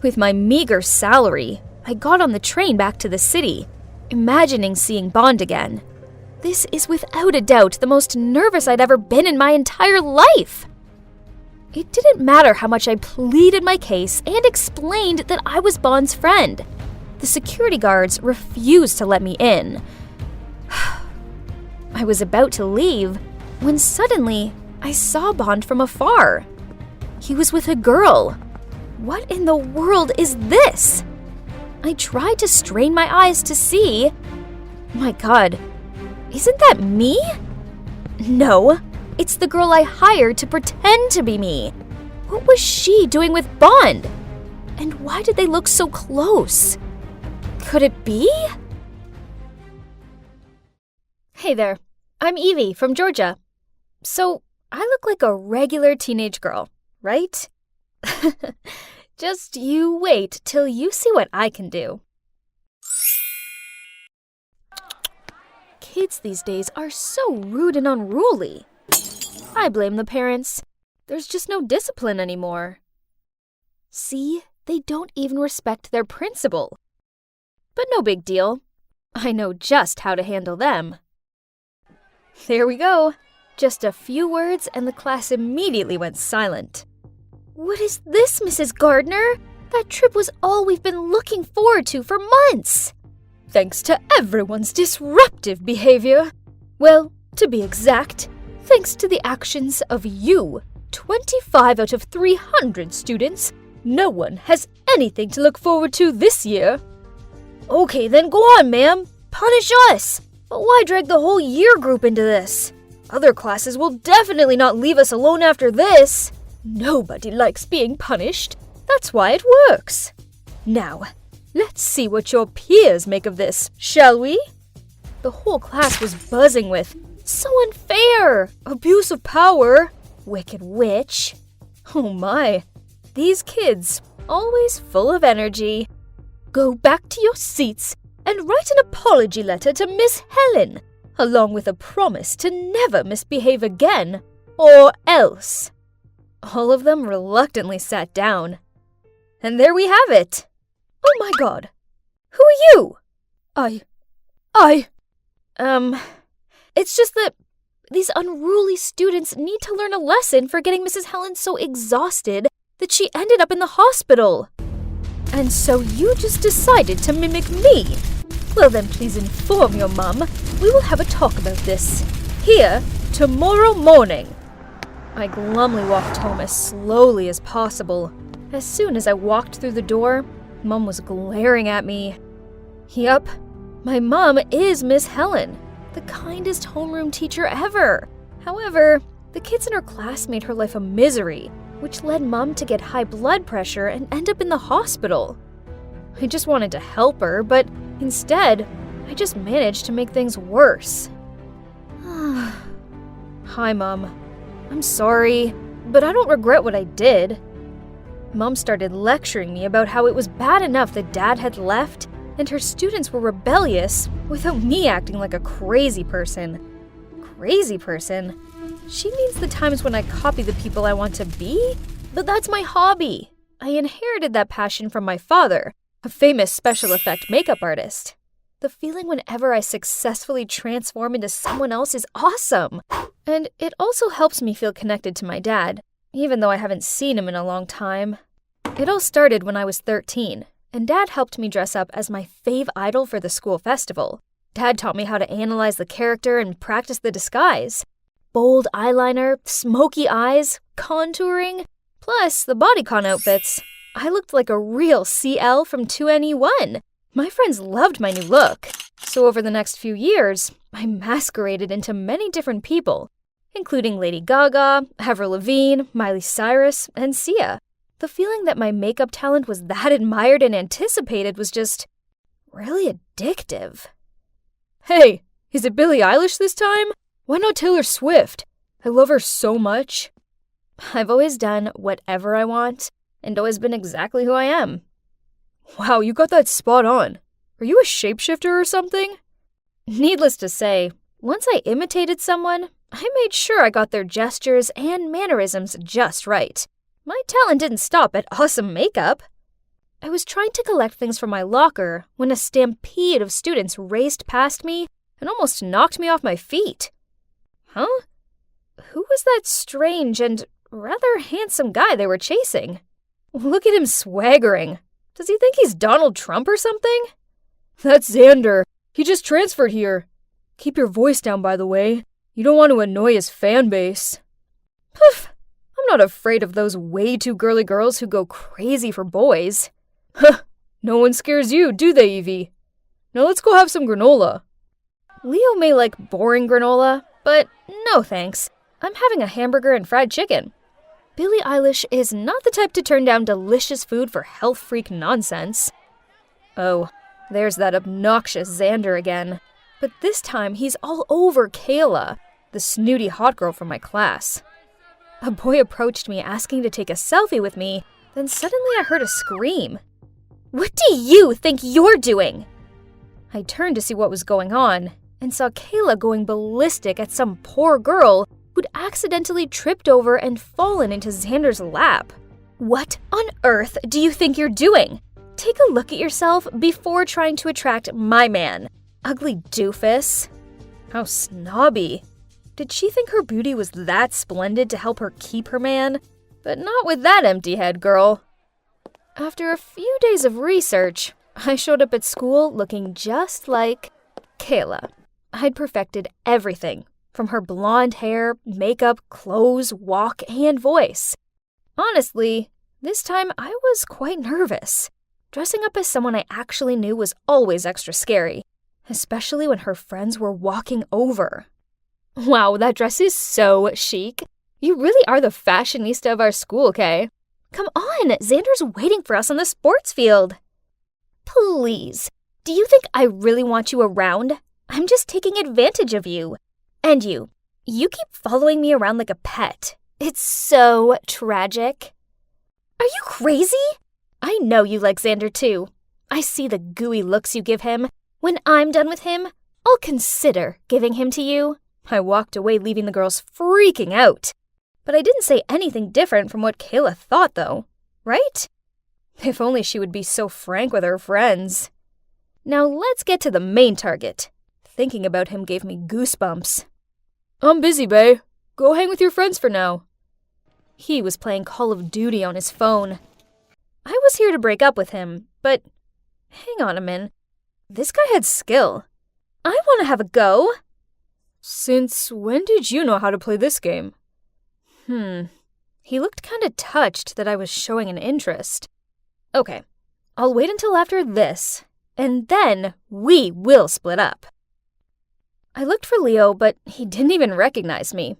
With my meager salary, I got on the train back to the city, imagining seeing Bond again. This is without a doubt the most nervous I'd ever been in my entire life. It didn't matter how much I pleaded my case and explained that I was Bond's friend. The security guards refused to let me in. I was about to leave when suddenly I saw Bond from afar. He was with a girl. What in the world is this? I tried to strain my eyes to see. My God, isn't that me? No, it's the girl I hired to pretend to be me. What was she doing with Bond? And why did they look so close? Could it be? Hey there, I'm Evie from Georgia. So, I look like a regular teenage girl, right? Just you wait till you see what I can do. Kids these days are so rude and unruly. I blame the parents. There's just no discipline anymore. See, they don't even respect their principal. But no big deal. I know just how to handle them. There we go. Just a few words and the class immediately went silent. What is this, Mrs. Gardner? That trip was all we've been looking forward to for months. Thanks to everyone's disruptive behavior. Well, to be exact, thanks to the actions of you, 25 out of 300 students, no one has anything to look forward to this year. Okay, then go on, ma'am. Punish us. But why drag the whole year group into this? Other classes will definitely not leave us alone after this. Nobody likes being punished. That's why it works. Now, let's see what your peers make of this, shall we? The whole class was buzzing with, so unfair, abuse of power, wicked witch. Oh my, these kids, always full of energy. Go back to your seats and write an apology letter to Miss Helen. along with a promise to never misbehave again, or else. All of them reluctantly sat down. And there we have it. Oh my God. Who are you? It's just that these unruly students need to learn a lesson for getting Mrs. Helen so exhausted that she ended up in the hospital. And so you just decided to mimic me? Well then, please inform your mum. We will have a talk about this. Here, tomorrow morning. I glumly walked home as slowly as possible. As soon as I walked through the door, Mum was glaring at me. Yup, my mum is Miss Helen, the kindest homeroom teacher ever. However, the kids in her class made her life a misery, which led Mum to get high blood pressure and end up in the hospital. I just wanted to help her, but instead, I just managed to make things worse. Hi, Mum. I'm sorry, but I don't regret what I did. Mum started lecturing me about how it was bad enough that Dad had left and her students were rebellious without me acting like a crazy person. Crazy person? She means the times when I copy the people I want to be? But that's my hobby. I inherited that passion from my father, a famous special effect makeup artist. The feeling whenever I successfully transform into someone else is awesome. And it also helps me feel connected to my dad, even though I haven't seen him in a long time. It all started when I was 13, and Dad helped me dress up as my fave idol for the school festival. Dad taught me how to analyze the character and practice the disguise. Bold eyeliner, smoky eyes, contouring, plus the bodycon outfits. I looked like a real CL from 2NE1. My friends loved my new look. So over the next few years, I masqueraded into many different people, including Lady Gaga, Avril Lavigne, Miley Cyrus, and Sia. The feeling that my makeup talent was that admired and anticipated was just really addictive. Hey, is it Billie Eilish this time? Why not Taylor Swift? I love her so much. I've always done whatever I want and always been exactly who I am. Wow, you got that spot on. Are you a shapeshifter or something? Needless to say, once I imitated someone, I made sure I got their gestures and mannerisms just right. My talent didn't stop at awesome makeup. I was trying to collect things from my locker when a stampede of students raced past me and almost knocked me off my feet. Huh? Who was that strange and rather handsome guy they were chasing? Look at him swaggering. Does he think he's Donald Trump or something? That's Xander. He just transferred here. Keep your voice down, by the way. You don't want to annoy his fan base. Poof. I'm not afraid of those way too girly girls who go crazy for boys. Huh. No one scares you, do they, Evie? Now let's go have some granola. Leo may like boring granola, but no thanks. I'm having a hamburger and fried chicken. Billie Eilish is not the type to turn down delicious food for health freak nonsense. Oh, there's that obnoxious Xander again. But this time he's all over Kayla, the snooty hot girl from my class. A boy approached me asking to take a selfie with me, then suddenly I heard a scream. What do you think you're doing? I turned to see what was going on and saw Kayla going ballistic at some poor girl who'd accidentally tripped over and fallen into Xander's lap. What on earth do you think you're doing? Take a look at yourself before trying to attract my man. Ugly doofus. How snobby. Did she think her beauty was that splendid to help her keep her man? But not with that empty head, girl. After a few days of research, I showed up at school looking just like Kayla. I'd perfected everything, from her blonde hair, makeup, clothes, walk, and voice. Honestly, this time I was quite nervous. Dressing up as someone I actually knew was always extra scary, especially when her friends were walking over. Wow, that dress is so chic. You really are the fashionista of our school, Kay. Come on, Xander's waiting for us on the sports field. Please, do you think I really want you around? I'm just taking advantage of you. And you keep following me around like a pet. It's so tragic. Are you crazy? I know you like Xander too. I see the gooey looks you give him. When I'm done with him, I'll consider giving him to you." I walked away, leaving the girls freaking out. But I didn't say anything different from what Kayla thought, though, right? If only she would be so frank with her friends. Now let's get to the main target. Thinking about him gave me goosebumps. "I'm busy, bae. Go hang with your friends for now." He was playing Call of Duty on his phone. I was here to break up with him, but hang on a minute. This guy had skill. I want to have a go. "Since when did you know how to play this game?" He looked kind of touched that I was showing an interest. Okay, I'll wait until after this, and then we will split up. I looked for Leo, but he didn't even recognize me.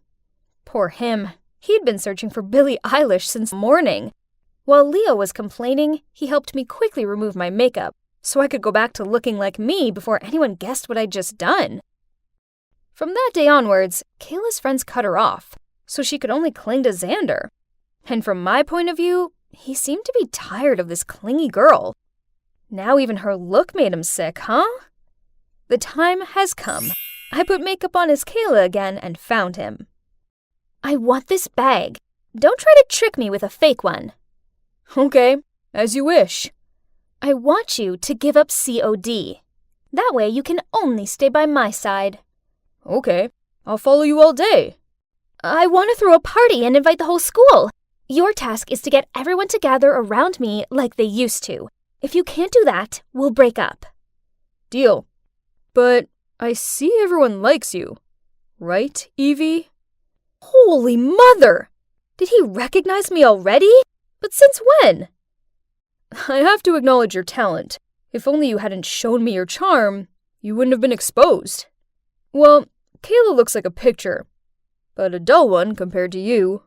Poor him. He'd been searching for Billie Eilish since morning. While Leo was complaining, he helped me quickly remove my makeup, so I could go back to looking like me before anyone guessed what I'd just done. From that day onwards, Kayla's friends cut her off, so she could only cling to Xander. And from my point of view, he seemed to be tired of this clingy girl. Now even her look made him sick, huh? The time has come. I put makeup on as Kayla again and found him. "I want this bag. Don't try to trick me with a fake one." "Okay, as you wish." "I want you to give up COD. That way you can only stay by my side." "Okay, I'll follow you all day." "I want to throw a party and invite the whole school. Your task is to get everyone to gather around me like they used to. If you can't do that, we'll break up." "Deal. But I see everyone likes you. Right, Evie?" Holy mother! Did he recognize me already? But since when? "I have to acknowledge your talent. If only you hadn't shown me your charm, you wouldn't have been exposed." "Well, Kayla looks like a picture, but a dull one compared to you."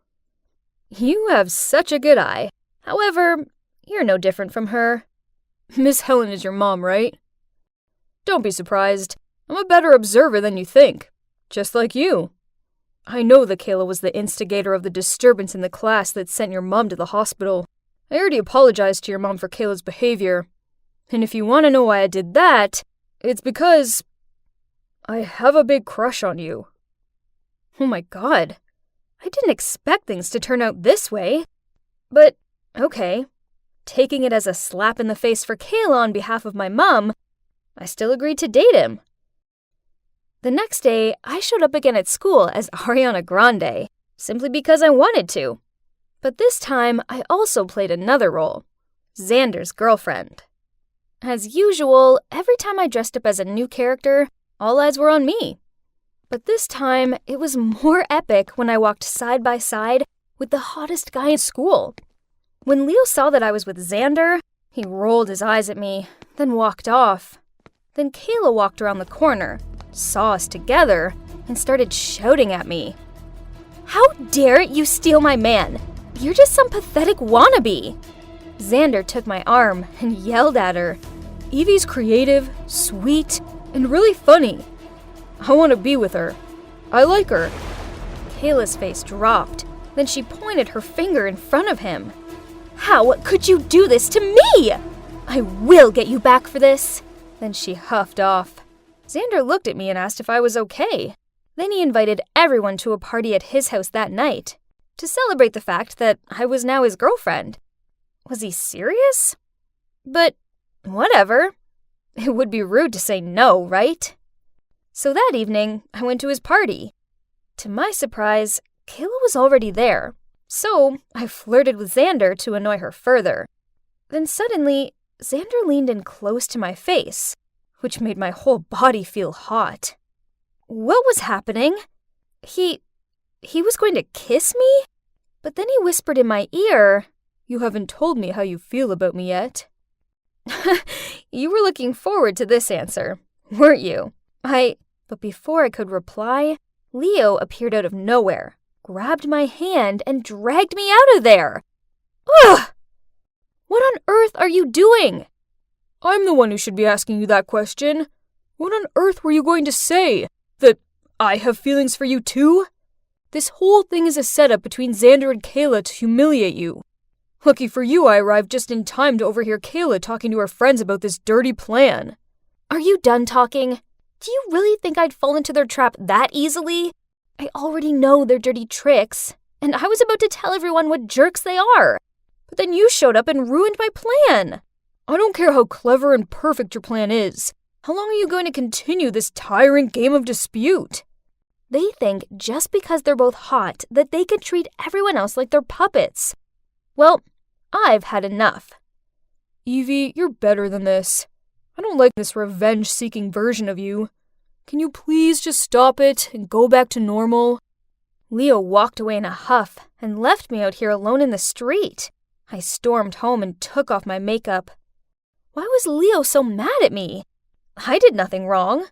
"You have such a good eye. However, you're no different from her." "Miss Helen is your mom, right?" "Don't be surprised. I'm a better observer than you think. Just like you. I know that Kayla was the instigator of the disturbance in the class that sent your mom to the hospital. I already apologized to your mom for Kayla's behavior. And if you want to know why I did that, it's because I have a big crush on you." Oh my god. I didn't expect things to turn out this way. But, okay. Taking it as a slap in the face for Kayla on behalf of my mom, I still agreed to date him. The next day, I showed up again at school as Ariana Grande, simply because I wanted to. But this time, I also played another role, Xander's girlfriend. As usual, every time I dressed up as a new character, all eyes were on me. But this time, it was more epic when I walked side by side with the hottest guy in school. When Leo saw that I was with Xander, he rolled his eyes at me, then walked off. Then Kayla walked around the corner, saw us together, and started shouting at me. "How dare you steal my man? You're just some pathetic wannabe." Xander took my arm and yelled at her. "Evie's creative, sweet, and really funny. I want to be with her. I like her." Kayla's face dropped. Then she pointed her finger in front of him. "How could you do this to me? I will get you back for this." Then she huffed off. Xander looked at me and asked if I was okay. Then he invited everyone to a party at his house that night to celebrate the fact that I was now his girlfriend. Was he serious? But whatever. It would be rude to say no, right? So that evening, I went to his party. To my surprise, Kayla was already there, so I flirted with Xander to annoy her further. Then suddenly, Xander leaned in close to my face, which made my whole body feel hot. What was happening? He was going to kiss me? But then he whispered in my ear, "You haven't told me how you feel about me yet." You were looking forward to this answer, weren't you? But before I could reply, Leo appeared out of nowhere, grabbed my hand, and dragged me out of there. Ugh! What on earth are you doing? I'm the one who should be asking you that question. What on earth were you going to say? That I have feelings for you too? This whole thing is a setup between Xander and Kayla to humiliate you. Lucky for you, I arrived just in time to overhear Kayla talking to her friends about this dirty plan. Are you done talking? Do you really think I'd fall into their trap that easily? I already know their dirty tricks, and I was about to tell everyone what jerks they are. But then you showed up and ruined my plan. I don't care how clever and perfect your plan is. How long are you going to continue this tiring game of dispute? They think just because they're both hot that they can treat everyone else like they're puppets. Well, I've had enough. Evie, you're better than this. I don't like this revenge-seeking version of you. Can you please just stop it and go back to normal? Leo walked away in a huff and left me out here alone in the street. I stormed home and took off my makeup. Why was Leo so mad at me? I did nothing wrong.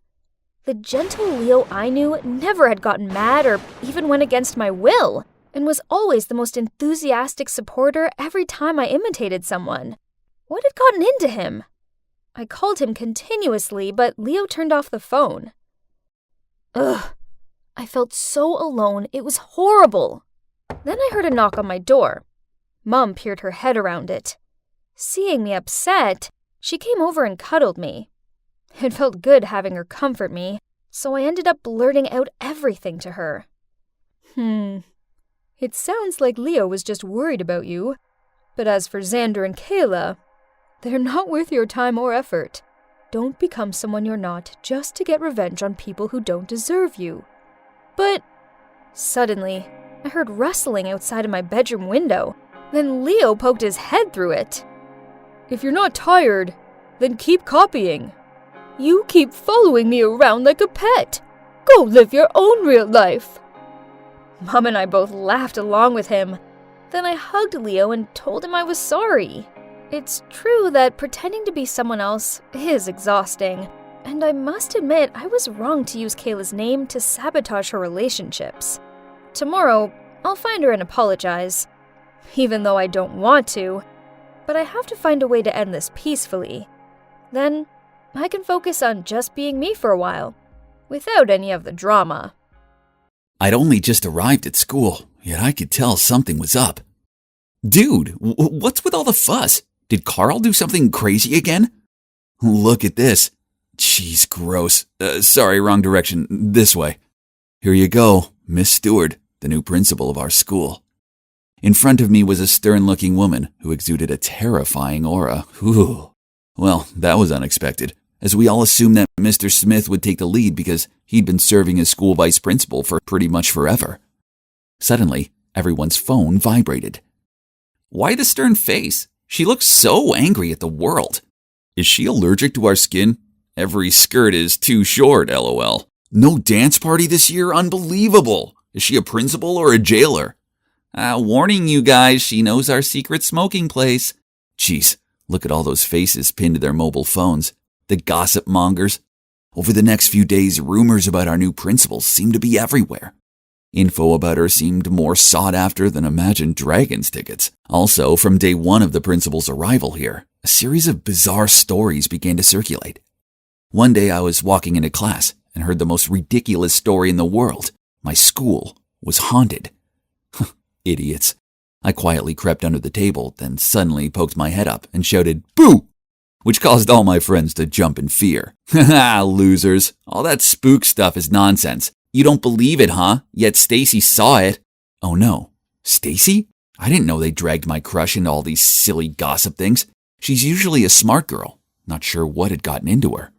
The gentle Leo I knew never had gotten mad or even went against my will, and was always the most enthusiastic supporter every time I imitated someone. What had gotten into him? I called him continuously, but Leo turned off the phone. Ugh. I felt so alone, it was horrible. Then I heard a knock on my door. Mom peered her head around it. Seeing me upset, she came over and cuddled me. It felt good having her comfort me, so I ended up blurting out everything to her. It sounds like Leo was just worried about you. But as for Xander and Kayla, they're not worth your time or effort. Don't become someone you're not just to get revenge on people who don't deserve you. But suddenly, I heard rustling outside of my bedroom window. Then Leo poked his head through it. If you're not tired, then keep copying. You keep following me around like a pet. Go live your own real life. Mom and I both laughed along with him. Then I hugged Leo and told him I was sorry. It's true that pretending to be someone else is exhausting, and I must admit I was wrong to use Kayla's name to sabotage her relationships. Tomorrow, I'll find her and apologize, even though I don't want to, but I have to find a way to end this peacefully. Then, I can focus on just being me for a while, without any of the drama. I'd only just arrived at school, yet I could tell something was up. Dude, what's with all the fuss? Did Carl do something crazy again? Look at this. Jeez, gross. Sorry, wrong direction. This way. Here you go, Miss Stewart, the new principal of our school. In front of me was a stern-looking woman who exuded a terrifying aura. Ooh. Well, that was unexpected, as we all assumed that Mr. Smith would take the lead because he'd been serving as school vice principal for pretty much forever. Suddenly, everyone's phone vibrated. Why the stern face? She looks so angry at the world. Is she allergic to our skin? Every skirt is too short, lol. No dance party this year? Unbelievable. Is she a principal or a jailer? Warning you guys, she knows our secret smoking place. Jeez, look at all those faces pinned to their mobile phones. The gossip mongers. Over the next few days, rumors about our new principal seem to be everywhere. Info about her seemed more sought after than Imagine Dragons tickets. Also, from day one of the principal's arrival here, a series of bizarre stories began to circulate. One day I was walking into class and heard the most ridiculous story in the world. My school was haunted. Idiots. I quietly crept under the table, then suddenly poked my head up and shouted, "Boo!" which caused all my friends to jump in fear. Haha, losers. All that spook stuff is nonsense. You don't believe it, huh? Yet Stacy saw it. Oh no. Stacy? I didn't know they dragged my crush into all these silly gossip things. She's usually a smart girl. Not sure what had gotten into her.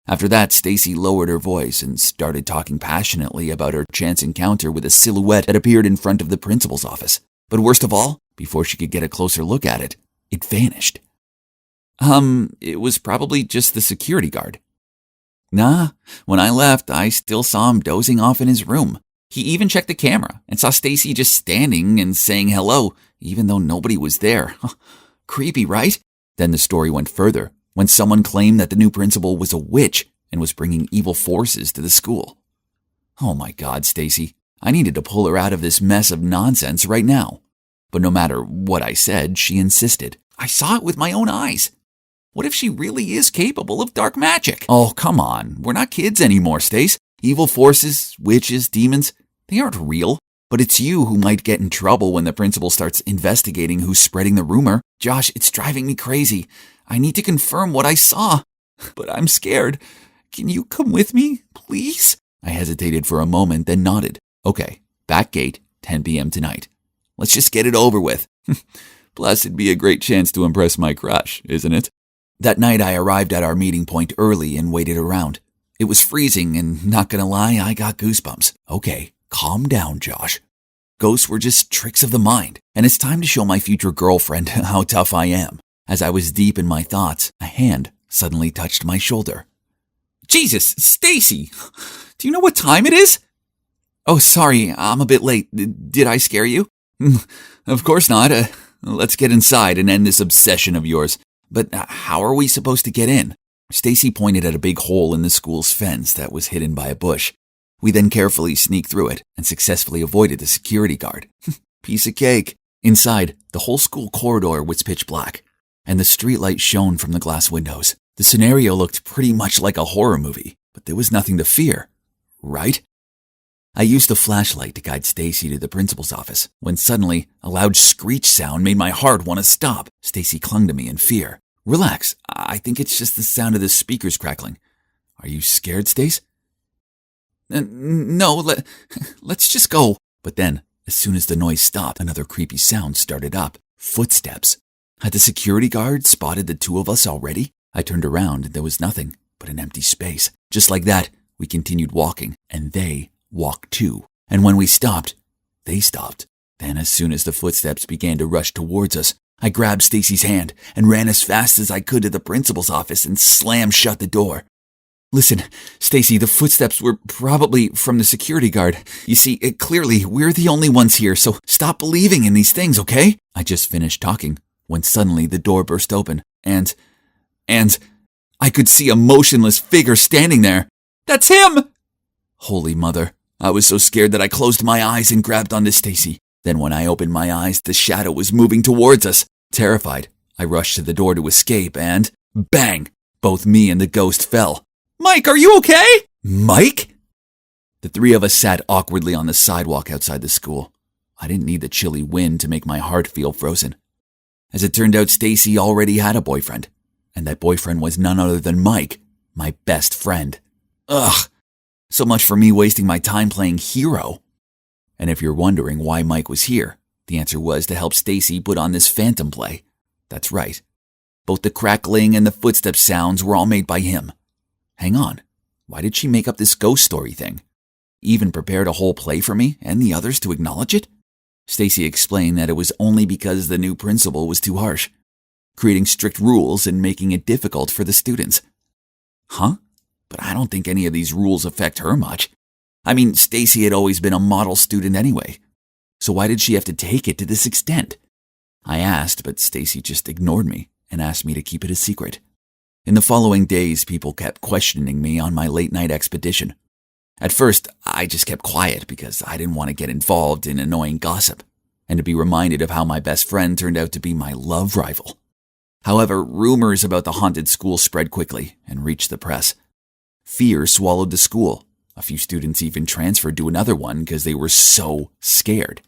After that, Stacy lowered her voice and started talking passionately about her chance encounter with a silhouette that appeared in front of the principal's office. But worst of all, before she could get a closer look at it, it vanished. It was probably just the security guard. Nah, when I left, I still saw him dozing off in his room. He even checked the camera and saw Stacy just standing and saying hello, even though nobody was there. Creepy, right? Then the story went further, when someone claimed that the new principal was a witch and was bringing evil forces to the school. Oh my God, Stacy. I needed to pull her out of this mess of nonsense right now. But no matter what I said, she insisted. I saw it with my own eyes. What if she really is capable of dark magic? Oh, come on. We're not kids anymore, Stace. Evil forces, witches, demons, they aren't real. But it's you who might get in trouble when the principal starts investigating who's spreading the rumor. Josh, it's driving me crazy. I need to confirm what I saw. But I'm scared. Can you come with me, please? I hesitated for a moment, then nodded. Okay, back gate, 10 p.m. tonight. Let's just get it over with. Plus, it'd be a great chance to impress my crush, isn't it? That night, I arrived at our meeting point early and waited around. It was freezing, and not gonna lie, I got goosebumps. Okay, calm down, Josh. Ghosts were just tricks of the mind, and it's time to show my future girlfriend how tough I am. As I was deep in my thoughts, a hand suddenly touched my shoulder. Jesus, Stacy! Do you know what time it is? Oh, sorry, I'm a bit late. Did I scare you? Of course not. Let's get inside and end this obsession of yours. But how are we supposed to get in? Stacy pointed at a big hole in the school's fence that was hidden by a bush. We then carefully sneaked through it and successfully avoided the security guard. Piece of cake. Inside, the whole school corridor was pitch black, and the streetlight shone from the glass windows. The scenario looked pretty much like a horror movie, but there was nothing to fear, right? I used the flashlight to guide Stacy to the principal's office, when suddenly a loud screech sound made my heart want to stop. Stacy clung to me in fear. Relax, I think it's just the sound of the speakers crackling. Are you scared, Stace? No, let's just go. But then, as soon as the noise stopped, another creepy sound started up. Footsteps. Had the security guard spotted the two of us already? I turned around and there was nothing but an empty space. Just like that, we continued walking, and they walked too. And when we stopped, they stopped. Then as soon as the footsteps began to rush towards us, I grabbed Stacy's hand and ran as fast as I could to the principal's office and slammed shut the door. Listen, Stacy, the footsteps were probably from the security guard. You see, clearly, we're the only ones here, so stop believing in these things, okay? I just finished talking when suddenly the door burst open, and I could see a motionless figure standing there. That's him! Holy mother, I was so scared that I closed my eyes and grabbed onto Stacy. Then when I opened my eyes, the shadow was moving towards us. Terrified, I rushed to the door to escape and, bang, both me and the ghost fell. Mike, are you okay? Mike? The three of us sat awkwardly on the sidewalk outside the school. I didn't need the chilly wind to make my heart feel frozen. As it turned out, Stacy already had a boyfriend, and that boyfriend was none other than Mike, my best friend. Ugh, so much for me wasting my time playing hero. And if you're wondering why Mike was here, the answer was to help Stacy put on this phantom play. That's right. Both the crackling and the footstep sounds were all made by him. Hang on, why did she make up this ghost story thing? Even prepared a whole play for me and the others to acknowledge it? Stacy explained that it was only because the new principal was too harsh, creating strict rules and making it difficult for the students. Huh? But I don't think any of these rules affect her much. I mean, Stacy had always been a model student anyway. So why did she have to take it to this extent? I asked, but Stacy just ignored me and asked me to keep it a secret. In the following days, people kept questioning me on my late-night expedition. At first, I just kept quiet because I didn't want to get involved in annoying gossip and to be reminded of how my best friend turned out to be my love rival. However, rumors about the haunted school spread quickly and reached the press. Fear swallowed the school. A few students even transferred to another one because they were so scared.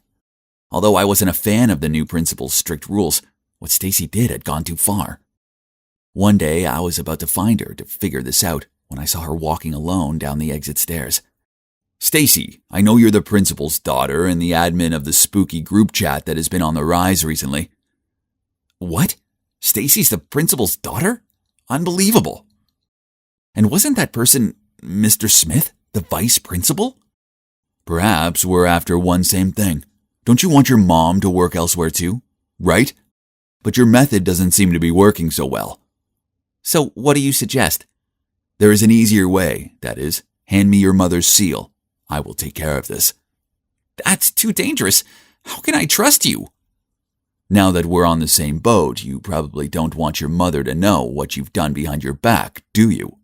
Although I wasn't a fan of the new principal's strict rules, what Stacy did had gone too far. One day, I was about to find her to figure this out when I saw her walking alone down the exit stairs. Stacy, I know you're the principal's daughter and the admin of the spooky group chat that has been on the rise recently. What? Stacy's the principal's daughter? Unbelievable. And wasn't that person Mr. Smith, the vice principal? Perhaps we're after one same thing. Don't you want your mom to work elsewhere too? Right? But your method doesn't seem to be working so well. So what do you suggest? There is an easier way, that is, hand me your mother's seal. I will take care of this. That's too dangerous. How can I trust you? Now that we're on the same boat, you probably don't want your mother to know what you've done behind your back, do you?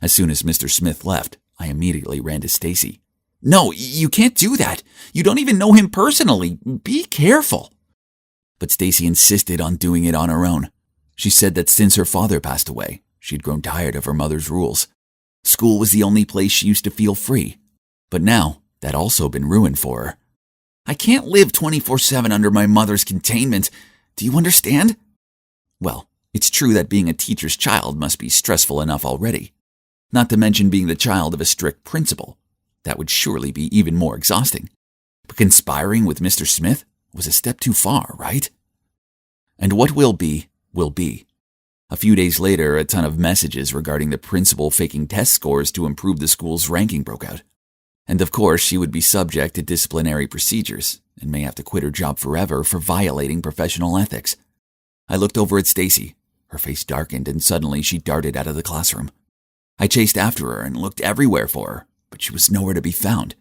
As soon as Mr. Smith left, I immediately ran to Stacy. No, you can't do that. You don't even know him personally. Be careful. But Stacy insisted on doing it on her own. She said that since her father passed away, she'd grown tired of her mother's rules. School was the only place she used to feel free. But now, that also been ruined for her. I can't live 24/7 under my mother's containment. Do you understand? Well, it's true that being a teacher's child must be stressful enough already. Not to mention being the child of a strict principal. That would surely be even more exhausting. But conspiring with Mr. Smith was a step too far, right? And what will be, will be. A few days later, a ton of messages regarding the principal faking test scores to improve the school's ranking broke out. And of course, she would be subject to disciplinary procedures and may have to quit her job forever for violating professional ethics. I looked over at Stacy. Her face darkened and suddenly she darted out of the classroom. I chased after her and looked everywhere for her, but she was nowhere to be found.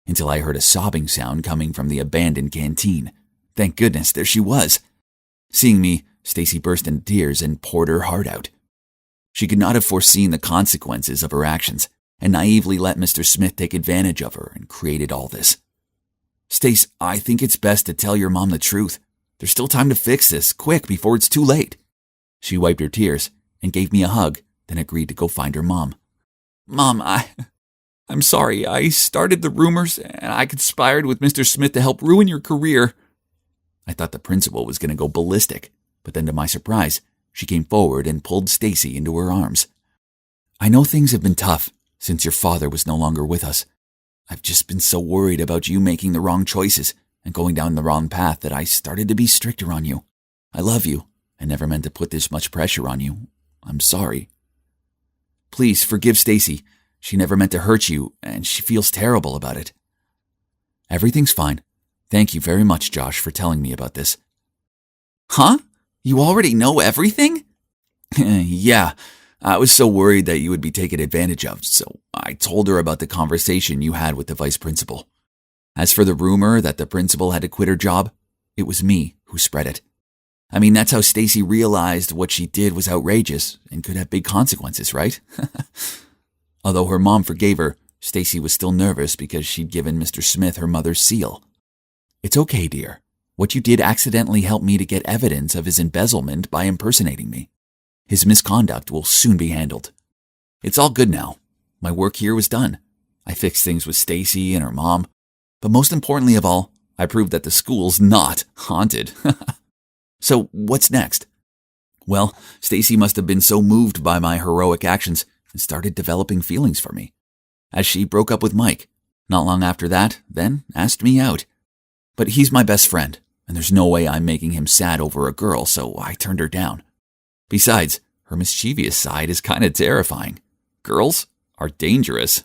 Until I heard a sobbing sound coming from the abandoned canteen. Thank goodness, there she was. Seeing me, Stacy burst into tears and poured her heart out. She could not have foreseen the consequences of her actions and naively let Mr. Smith take advantage of her and created all this. Stace, I think it's best to tell your mom the truth. There's still time to fix this, quick, before it's too late. She wiped her tears and gave me a hug, then agreed to go find her mom. Mom, I'm sorry. I started the rumors and I conspired with Mr. Smith to help ruin your career. I thought the principal was going to go ballistic, but then to my surprise, she came forward and pulled Stacy into her arms. I know things have been tough since your father was no longer with us. I've just been so worried about you making the wrong choices and going down the wrong path that I started to be stricter on you. I love you. I never meant to put this much pressure on you. I'm sorry. Please forgive Stacy. She never meant to hurt you, and she feels terrible about it. Everything's fine. Thank you very much, Josh, for telling me about this. Huh? You already know everything? Yeah. I was so worried that you would be taken advantage of, so I told her about the conversation you had with the vice principal. As for the rumor that the principal had to quit her job, it was me who spread it. I mean, that's how Stacy realized what she did was outrageous and could have big consequences, right? Although her mom forgave her, Stacy was still nervous because she'd given Mr. Smith her mother's seal. It's okay, dear. What you did accidentally helped me to get evidence of his embezzlement by impersonating me. His misconduct will soon be handled. It's all good now. My work here was done. I fixed things with Stacy and her mom. But most importantly of all, I proved that the school's not haunted. So what's next? Well, Stacy must have been so moved by my heroic actions and started developing feelings for me. As she broke up with Mike, not long after that, then asked me out. But he's my best friend, and there's no way I'm making him sad over a girl, so I turned her down. Besides, her mischievous side is kind of terrifying. Girls are dangerous.